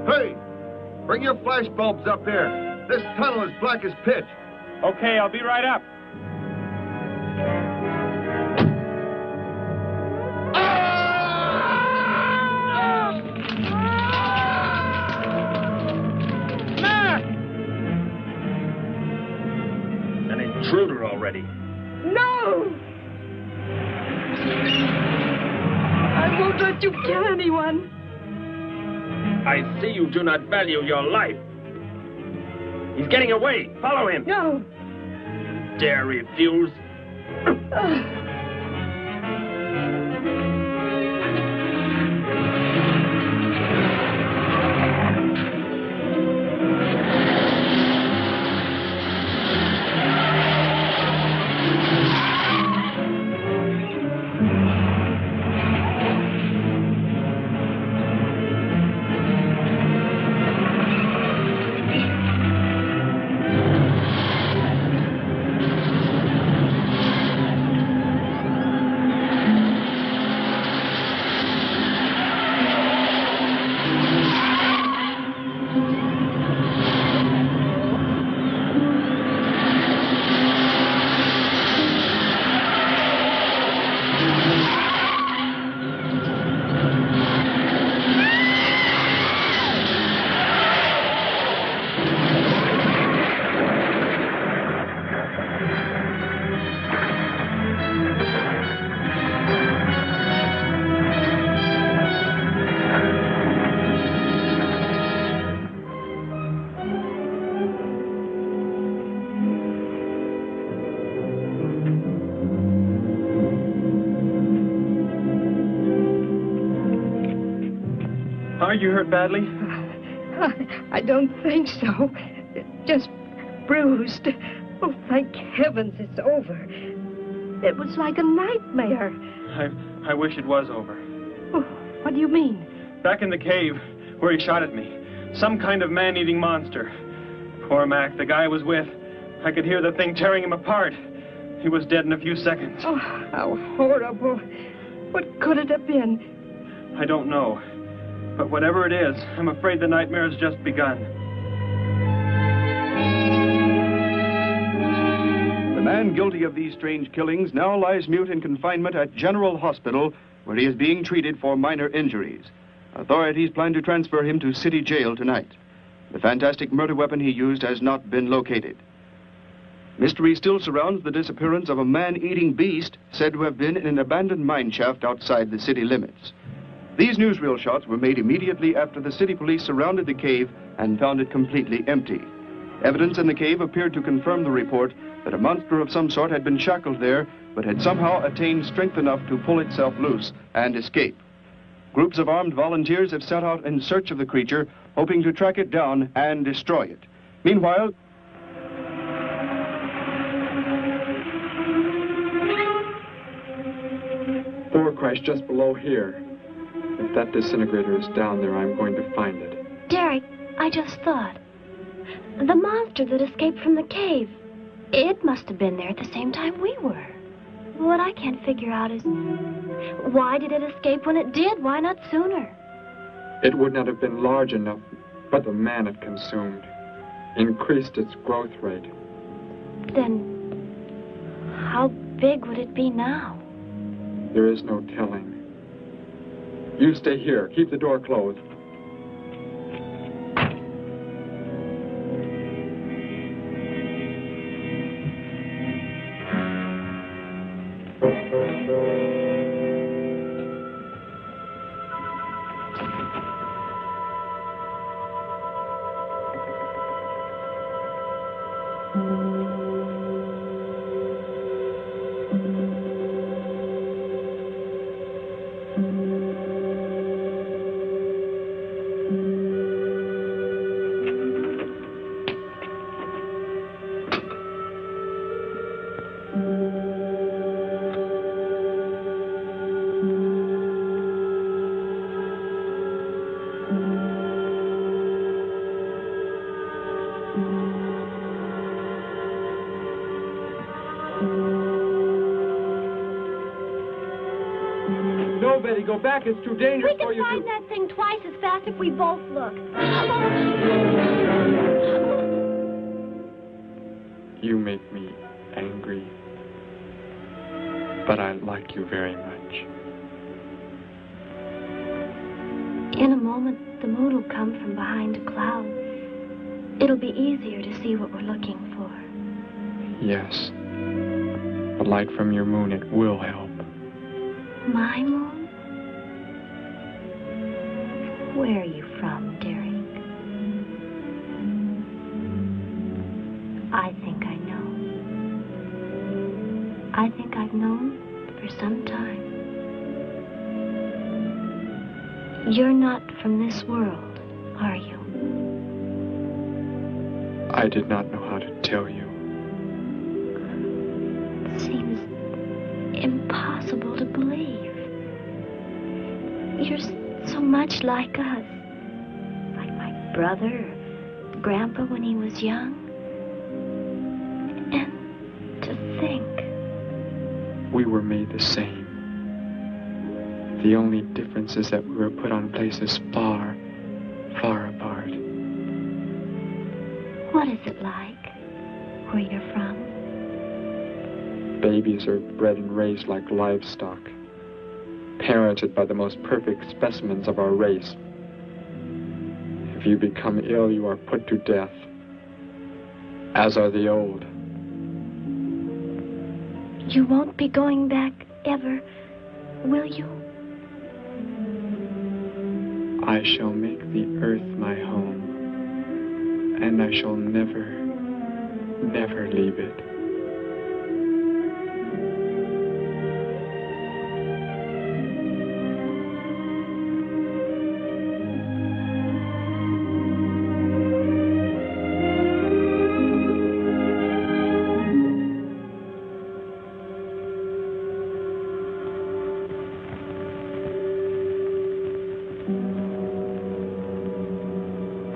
Hey! Bring your flash bulbs up here. This tunnel is black as pitch. Okay, I'll be right up. An intruder already. No! I won't let you kill anyone. I see you do not value your life. He's getting away. Follow him. No. Dare refuse? Are you hurt badly? I don't think so. Just bruised. Oh, thank heavens it's over. It was like a nightmare. I wish it was over. Oh, what do you mean? Back in the cave, where he shot at me. Some kind of man-eating monster. Poor Mac, the guy I was with. I could hear the thing tearing him apart. He was dead in a few seconds. Oh, how horrible. What could it have been? I don't know. But whatever it is, I'm afraid the nightmare has just begun. The man guilty of these strange killings now lies mute in confinement at General Hospital, where he is being treated for minor injuries. Authorities plan to transfer him to City Jail tonight. The fantastic murder weapon he used has not been located. Mystery still surrounds the disappearance of a man-eating beast said to have been in an abandoned mine shaft outside the city limits. These newsreel shots were made immediately after the city police surrounded the cave and found it completely empty. Evidence in the cave appeared to confirm the report that a monster of some sort had been shackled there, but had somehow attained strength enough to pull itself loose and escape. Groups of armed volunteers have set out in search of the creature, hoping to track it down and destroy it. Meanwhile, Thor crashed just below here. If that disintegrator is down there, I'm going to find it. Derek, I just thought. The monster that escaped from the cave. It must have been there at the same time we were. What I can't figure out is, why did it escape when it did? Why not sooner? It would not have been large enough, but the man it consumed increased its growth rate. Then, how big would it be now? There is no telling. You stay here. Keep the door closed. Go back. It's too dangerous for you to... We can find that thing twice as fast if we both look. You make me angry, but I like you very much. In a moment, the moon will come from behind a cloud. It'll be easier to see what we're looking for. Yes. The light from your moon, it will help. My moon? Where are you from, Derek? I think I know. I think I've known for some time. You're not from this world, are you? I did not know how to tell you. It seems impossible to believe. You're so much like us. Like my brother or Grandpa when he was young. And to think. We were made the same. The only difference is that we were put on places far, far apart. What is it like where you're from? Babies are bred and raised like livestock. Parented by the most perfect specimens of our race. If you become ill, you are put to death, as are the old. You won't be going back ever, will you? I shall make the earth my home, and I shall never, never leave it.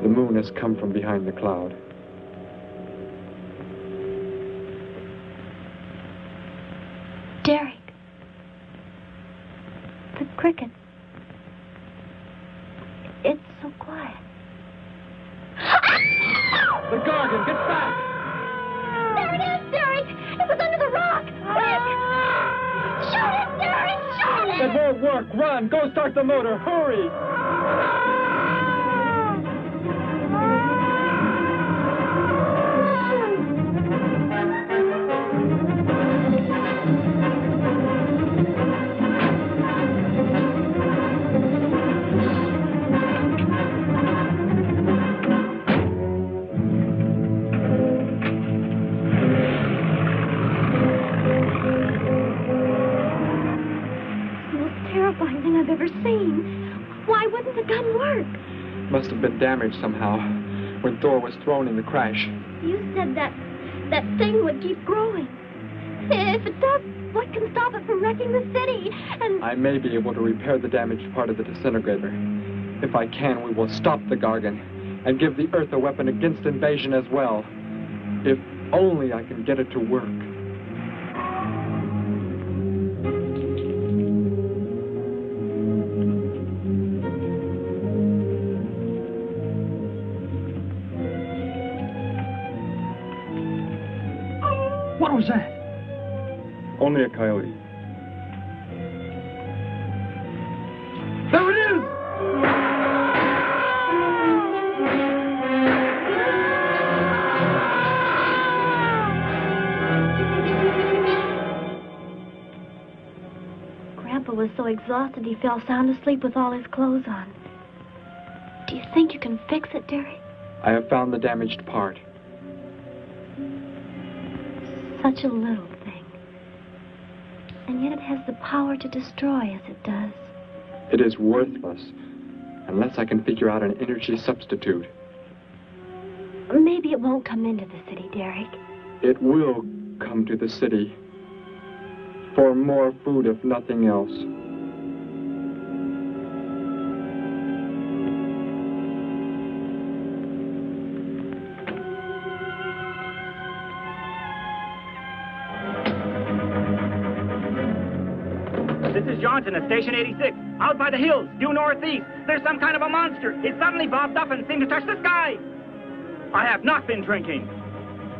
The moon has come from behind the cloud. Derek. The cricket. It's so quiet. The Gargan, get back! There it is, Derek! It was under the rock! Quick! Shoot it, Derek! Shoot it! It won't work. Run! Go start the motor! Hurry! I've ever seen. Why wouldn't the gun work? Must have been damaged somehow when Thor was thrown in the crash. You said that thing would keep growing. If it does, what can stop it from wrecking the city? And I may be able to repair the damaged part of the disintegrator. If I can, we will stop the Gargan. and give the Earth a weapon against invasion as well. If only I can get it to work. What was that? Only a coyote. There it is! Grandpa was so exhausted he fell sound asleep with all his clothes on. Do you think you can fix it, Derek? I have found the damaged part. Such a little thing. And yet it has the power to destroy as it does. It is worthless, unless I can figure out an energy substitute. Maybe it won't come into the city, Derek. It will come to the city. For more food, if nothing else. This is Johnson at Station 86. Out by the hills, due northeast. There's some kind of a monster. It suddenly bobbed up and seemed to touch the sky. I have not been drinking.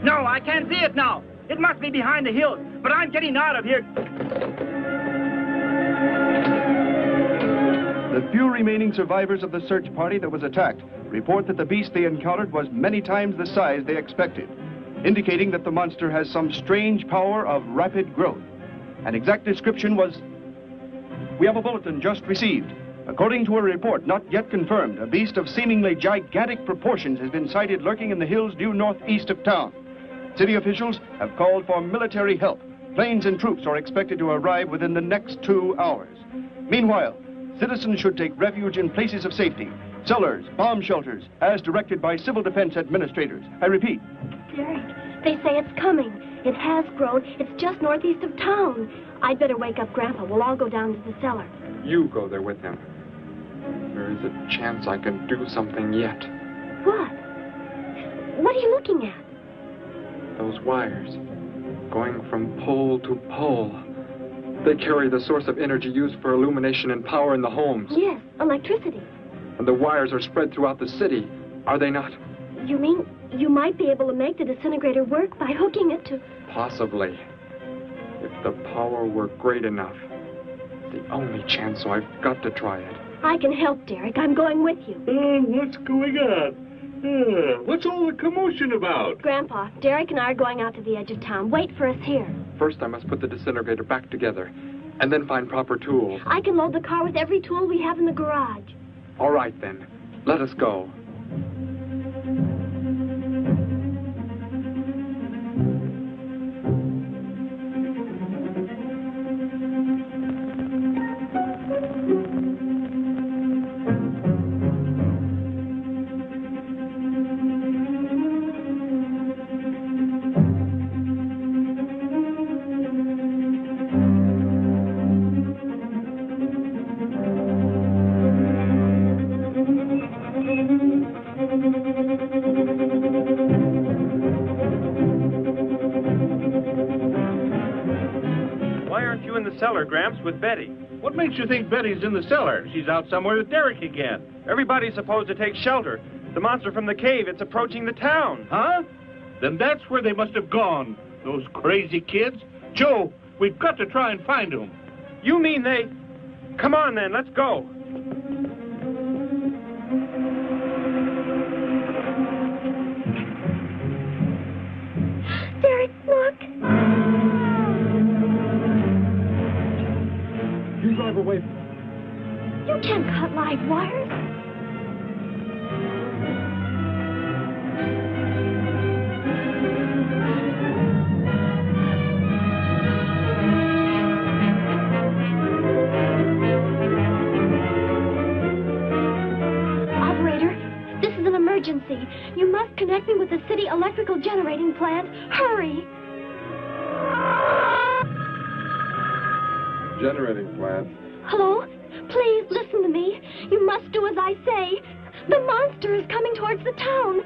No, I can't see it now. It must be behind the hills, but I'm getting out of here. The few remaining survivors of the search party that was attacked report that the beast they encountered was many times the size they expected, indicating that the monster has some strange power of rapid growth. An exact description was... We have a bulletin just received. According to a report not yet confirmed, a beast of seemingly gigantic proportions has been sighted lurking in the hills due northeast of town. City officials have called for military help. Planes and troops are expected to arrive within the next 2 hours. Meanwhile, citizens should take refuge in places of safety, cellars, bomb shelters, as directed by civil defense administrators. I repeat. Derek, they say it's coming. It has grown. It's just northeast of town. I'd better wake up Grandpa. We'll all go down to the cellar. You go there with him. There is a chance I can do something yet. What? What are you looking at? Those wires, going from pole to pole. They carry the source of energy used for illumination and power in the homes. Yes, electricity. And the wires are spread throughout the city, are they not? You mean you might be able to make the disintegrator work by hooking it to... Possibly. If the power were great enough. The only chance, so I've got to try it. I can help, Derek. I'm going with you. What's going on? What's all the commotion about? Grandpa, Derek and I are going out to the edge of town. Wait for us here. First, I must put the disintegrator back together, and then find proper tools. I can load the car with every tool we have in the garage. All right, then. Let us go. Gramps, with Betty. What makes you think Betty's in the cellar? She's out somewhere with Derek again. Everybody's supposed to take shelter. The monster from the cave, it's approaching the town. Huh? Then that's where they must have gone. Those crazy kids. Joe, we've got to try and find them. You mean they... Come on, then. Let's go. Derek, look. You drive away from me. You can't cut live wires. Operator, this is an emergency. You must connect me with the city electrical generating plant. Hurry! Generating plant. Hello? Please listen to me. You must do as I say. The monster is coming towards the town.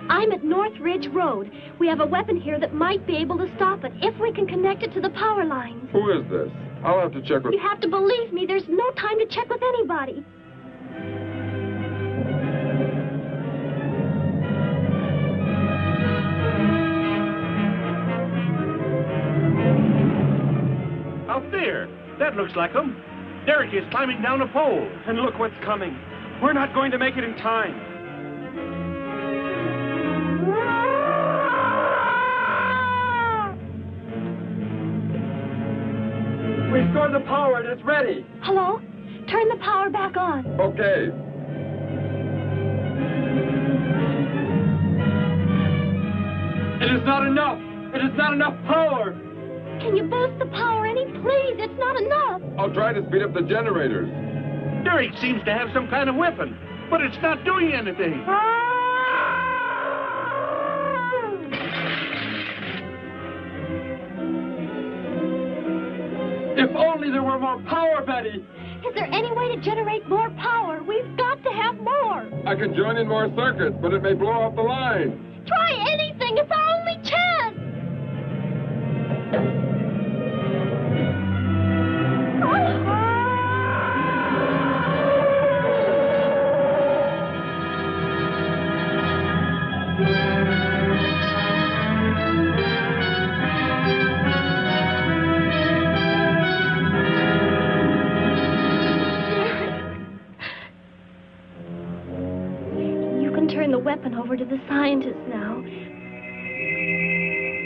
I'm at North Ridge Road. We have a weapon here that might be able to stop it if we can connect it to the power lines. Who is this? I'll have to check with... You have to believe me. There's no time to check with anybody. Out there. That looks like him. Derek is climbing down a pole. And look what's coming. We're not going to make it in time. Restore the power. It's ready. Hello? Turn the power back on. Okay. It is not enough. It is not enough power. Can you boost the power any, please? It's not enough. I'll try to speed up the generators. Derek seems to have some kind of weapon, but it's not doing anything. If only there were more power, Betty. Is there any way to generate more power? We've got to have more. I can join in more circuits, but it may blow up the line. Try anything. It's our only chance. Turn the weapon over to the scientists now.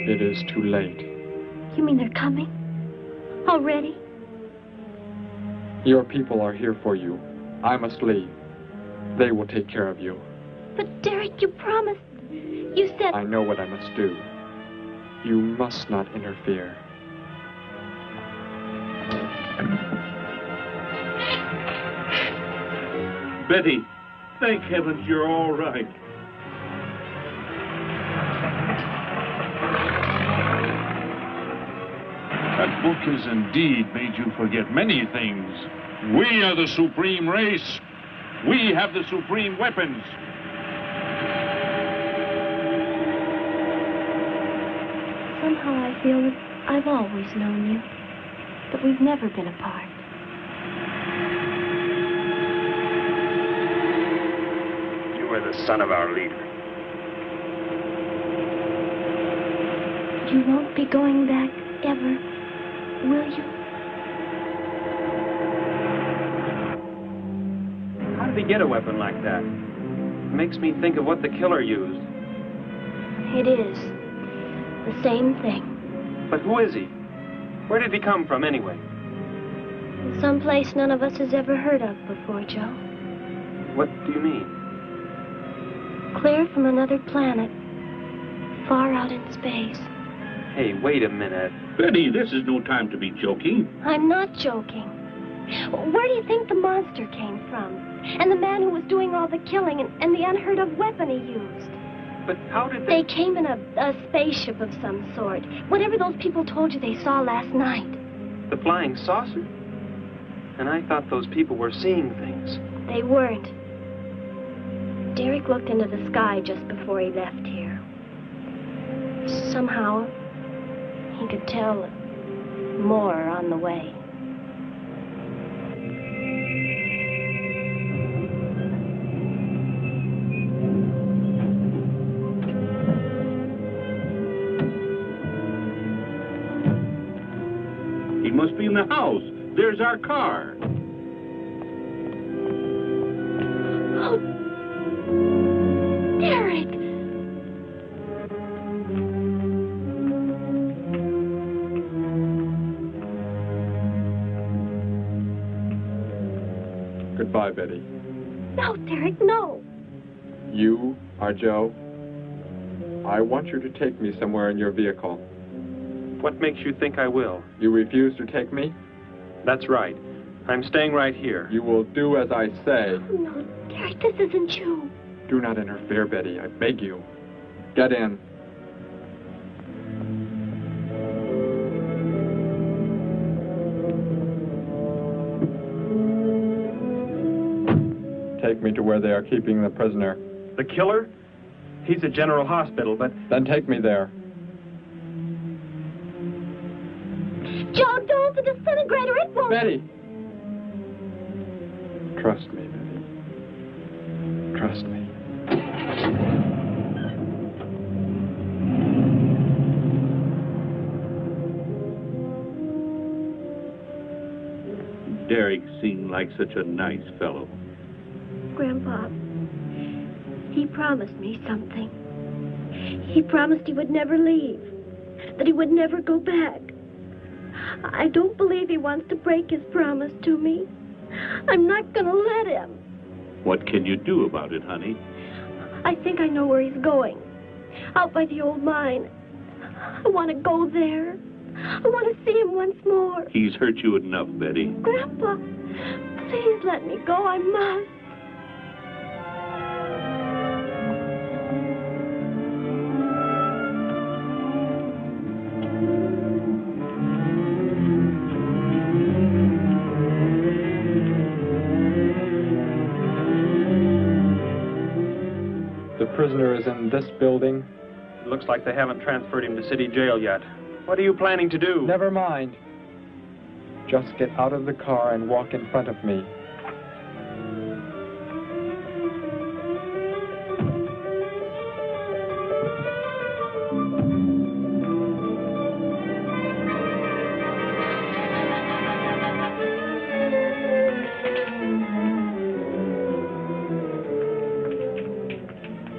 It is too late. You mean they're coming? Already? Your people are here for you. I must leave. They will take care of you. But Derek, you promised. You said... I know what I must do. You must not interfere. Betty, thank heavens you're all right. That book has indeed made you forget many things. We are the supreme race. We have the supreme weapons. Somehow I feel that I've always known you, but we've never been apart. You are the son of our leader. You won't be going back ever, will you? How did he get a weapon like that? It makes me think of what the killer used. It is. The same thing. But who is he? Where did he come from, anyway? Someplace none of us has ever heard of before, Joe. What do you mean? Clear from another planet. Far out in space. Hey, wait a minute. Betty, this is no time to be joking. I'm not joking. Where do you think the monster came from? And the man who was doing all the killing and the unheard of weapon he used? But how did they came in a spaceship of some sort. Whatever those people told you they saw last night. The flying saucer? And I thought those people were seeing things. They weren't. Derek looked into the sky just before he left here. Somehow, he could tell more on the way. He must be in the house. There's our car. Oh, Derek! Goodbye, Betty. No, Derek, no. You are Joe. I want you to take me somewhere in your vehicle. What makes you think I will? You refuse to take me? That's right. I'm staying right here. You will do as I say. Oh, no, Derek, this isn't you. Do not interfere, Betty. I beg you. Get in. take me to where they are keeping the prisoner. The killer? He's at General Hospital, but... Then take me there. Joe, don't the disintegrator, it won't... Betty! Trust me, Betty. Trust me. Derek seemed like such a nice fellow. Grandpa, he promised me something. He promised he would never leave, that he would never go back. I don't believe he wants to break his promise to me. I'm not going to let him. What can you do about it, honey? I think I know where he's going. Out by the old mine. I want to go there. I want to see him once more. He's hurt you enough, Betty. Grandpa, please let me go. I must. The prisoner is in this building. It looks like they haven't transferred him to city jail yet. What are you planning to do? Never mind. Just get out of the car and walk in front of me.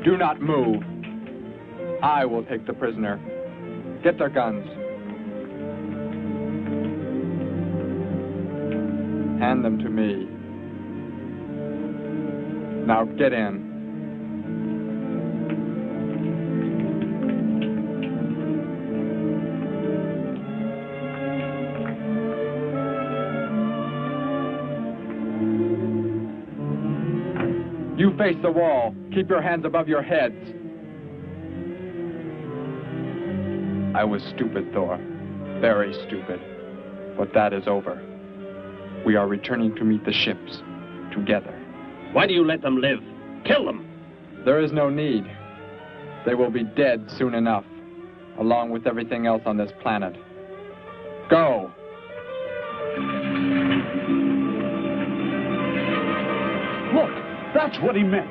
Do not move. I will take the prisoner. Get their guns. Hand them to me. Now get in. You face the wall. Keep your hands above your heads. I was stupid, Thor. Very stupid. But that is over. We are returning to meet the ships. Together. Why do you let them live? Kill them! There is no need. They will be dead soon enough, along with everything else on this planet. Go! Look, that's what he meant.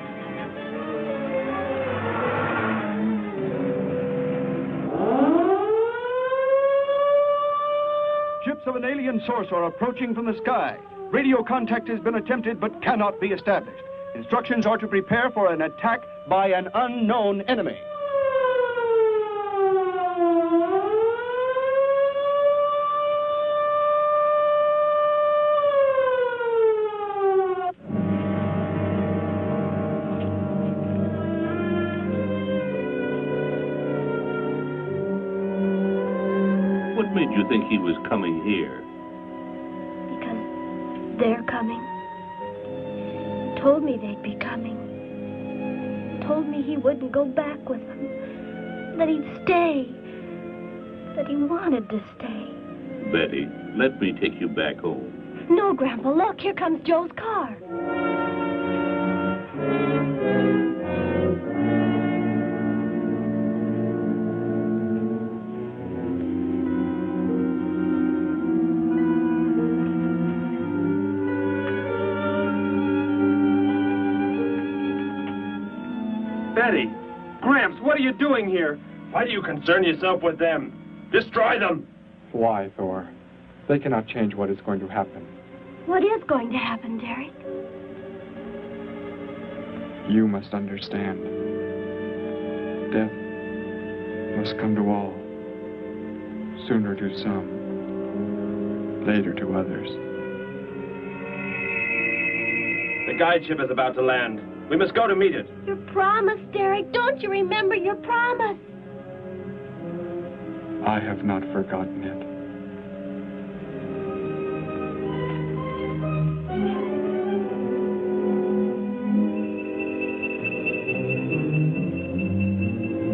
Ships of an alien source are approaching from the sky. Radio contact has been attempted but cannot be established. Instructions are to prepare for an attack by an unknown enemy. What made you think he was coming here? Because they're coming. Told me they'd be coming. Told me he wouldn't go back with them. That he'd stay. That he wanted to stay. Betty, let me take you back home. No, Grandpa, look, here comes Joe's car. Betty! Gramps, what are you doing here? Why do you concern yourself with them? Destroy them! Why, Thor? They cannot change what is going to happen. What is going to happen, Derek? You must understand. Death must come to all. Sooner to some, later to others. The guide ship is about to land. We must go to meet it. Your promise, Derek. Don't you remember your promise? I have not forgotten it.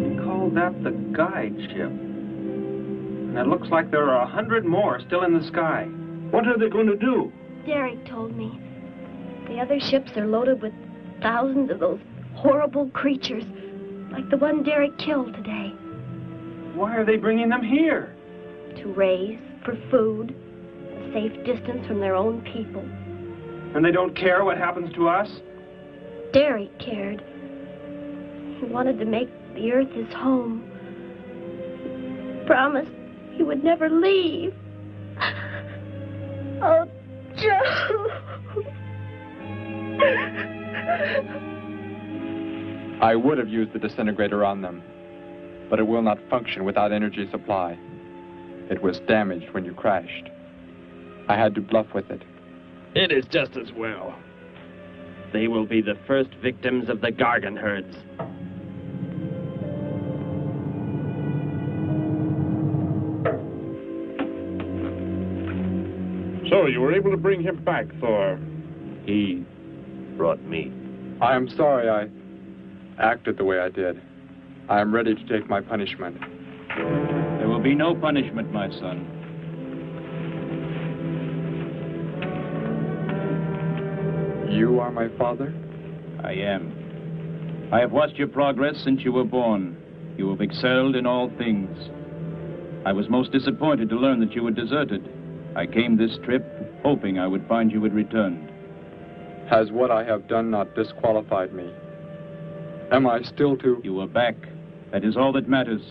You call that the guide ship? And it looks like there are 100 more still in the sky. What are they going to do? Derek told me. The other ships are loaded with thousands of those horrible creatures, like the one Derek killed today. Why are they bringing them here? To raise, for food, a safe distance from their own people. And they don't care what happens to us? Derek cared. He wanted to make the earth his home. He promised he would never leave. Oh, Joe. I would have used the disintegrator on them, but it will not function without energy supply. It was damaged when you crashed. I had to bluff with it. It is just as well. They will be the first victims of the Gargan herds. So, you were able to bring him back, Thor? He brought me. I am sorry I acted the way I did. I am ready to take my punishment. There will be no punishment, my son. You are my father? I am. I have watched your progress since you were born. You have excelled in all things. I was most disappointed to learn that you were deserted. I came this trip hoping I would find you had returned. Has what I have done not disqualified me? Am I still to... You are back. That is all that matters.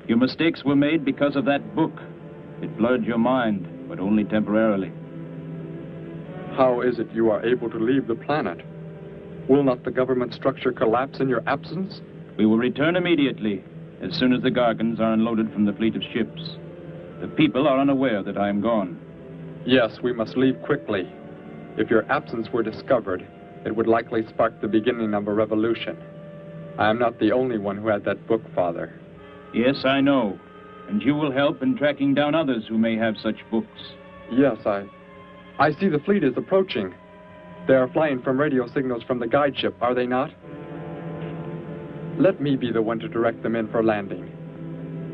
Your mistakes were made because of that book. It blurred your mind, but only temporarily. How is it you are able to leave the planet? Will not the government structure collapse in your absence? We will return immediately, as soon as the Gargans are unloaded from the fleet of ships. The people are unaware that I am gone. Yes, we must leave quickly. If your absence were discovered, it would likely spark the beginning of a revolution. I am not the only one who had that book, Father. Yes, I know. And you will help in tracking down others who may have such books. Yes, I see the fleet is approaching. They are flying from radio signals from the guide ship, are they not? Let me be the one to direct them in for landing.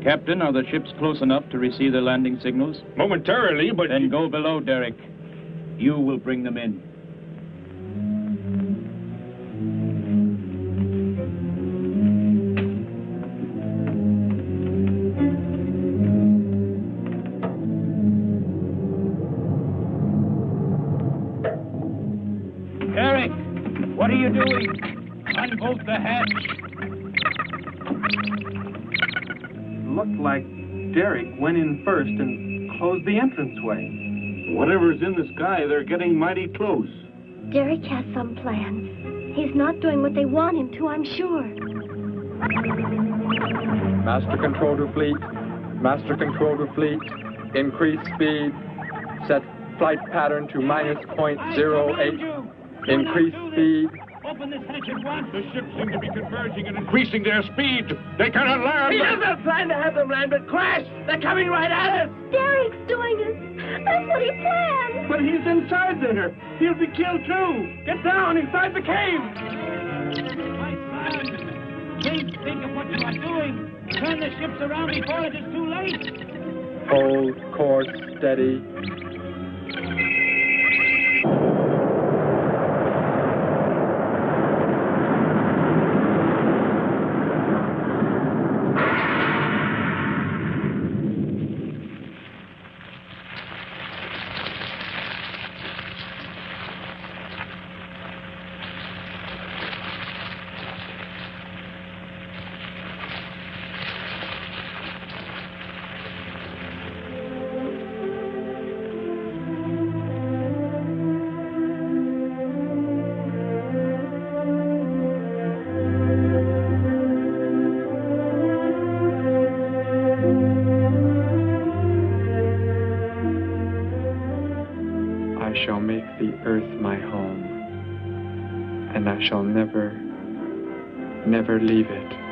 Captain, are the ships close enough to receive their landing signals? Momentarily, but... Then go below, Derek. You will bring them in. Derek, what are you doing? Unbolt the hatch. Looked like Derek went in first and closed the entranceway. Whatever's in the sky, they're getting mighty close. Derek has some plan. He's not doing what they want him to, I'm sure. Master control to fleet. Master control to fleet. Increase speed. Set flight pattern to -0.08. Increase speed. Open this hatch at once. The ships seem to be converging and increasing their speed. They cannot land. He doesn't plan to have them land, but crash. They're coming right at us. Derek's doing it. That's what he planned. But he's inside there. He'll be killed too. Get down inside the cave. My son, please think of what you are doing. Turn the ships around before it is too late. Hold course steady. I shall make the earth my home, and I shall never, never leave it.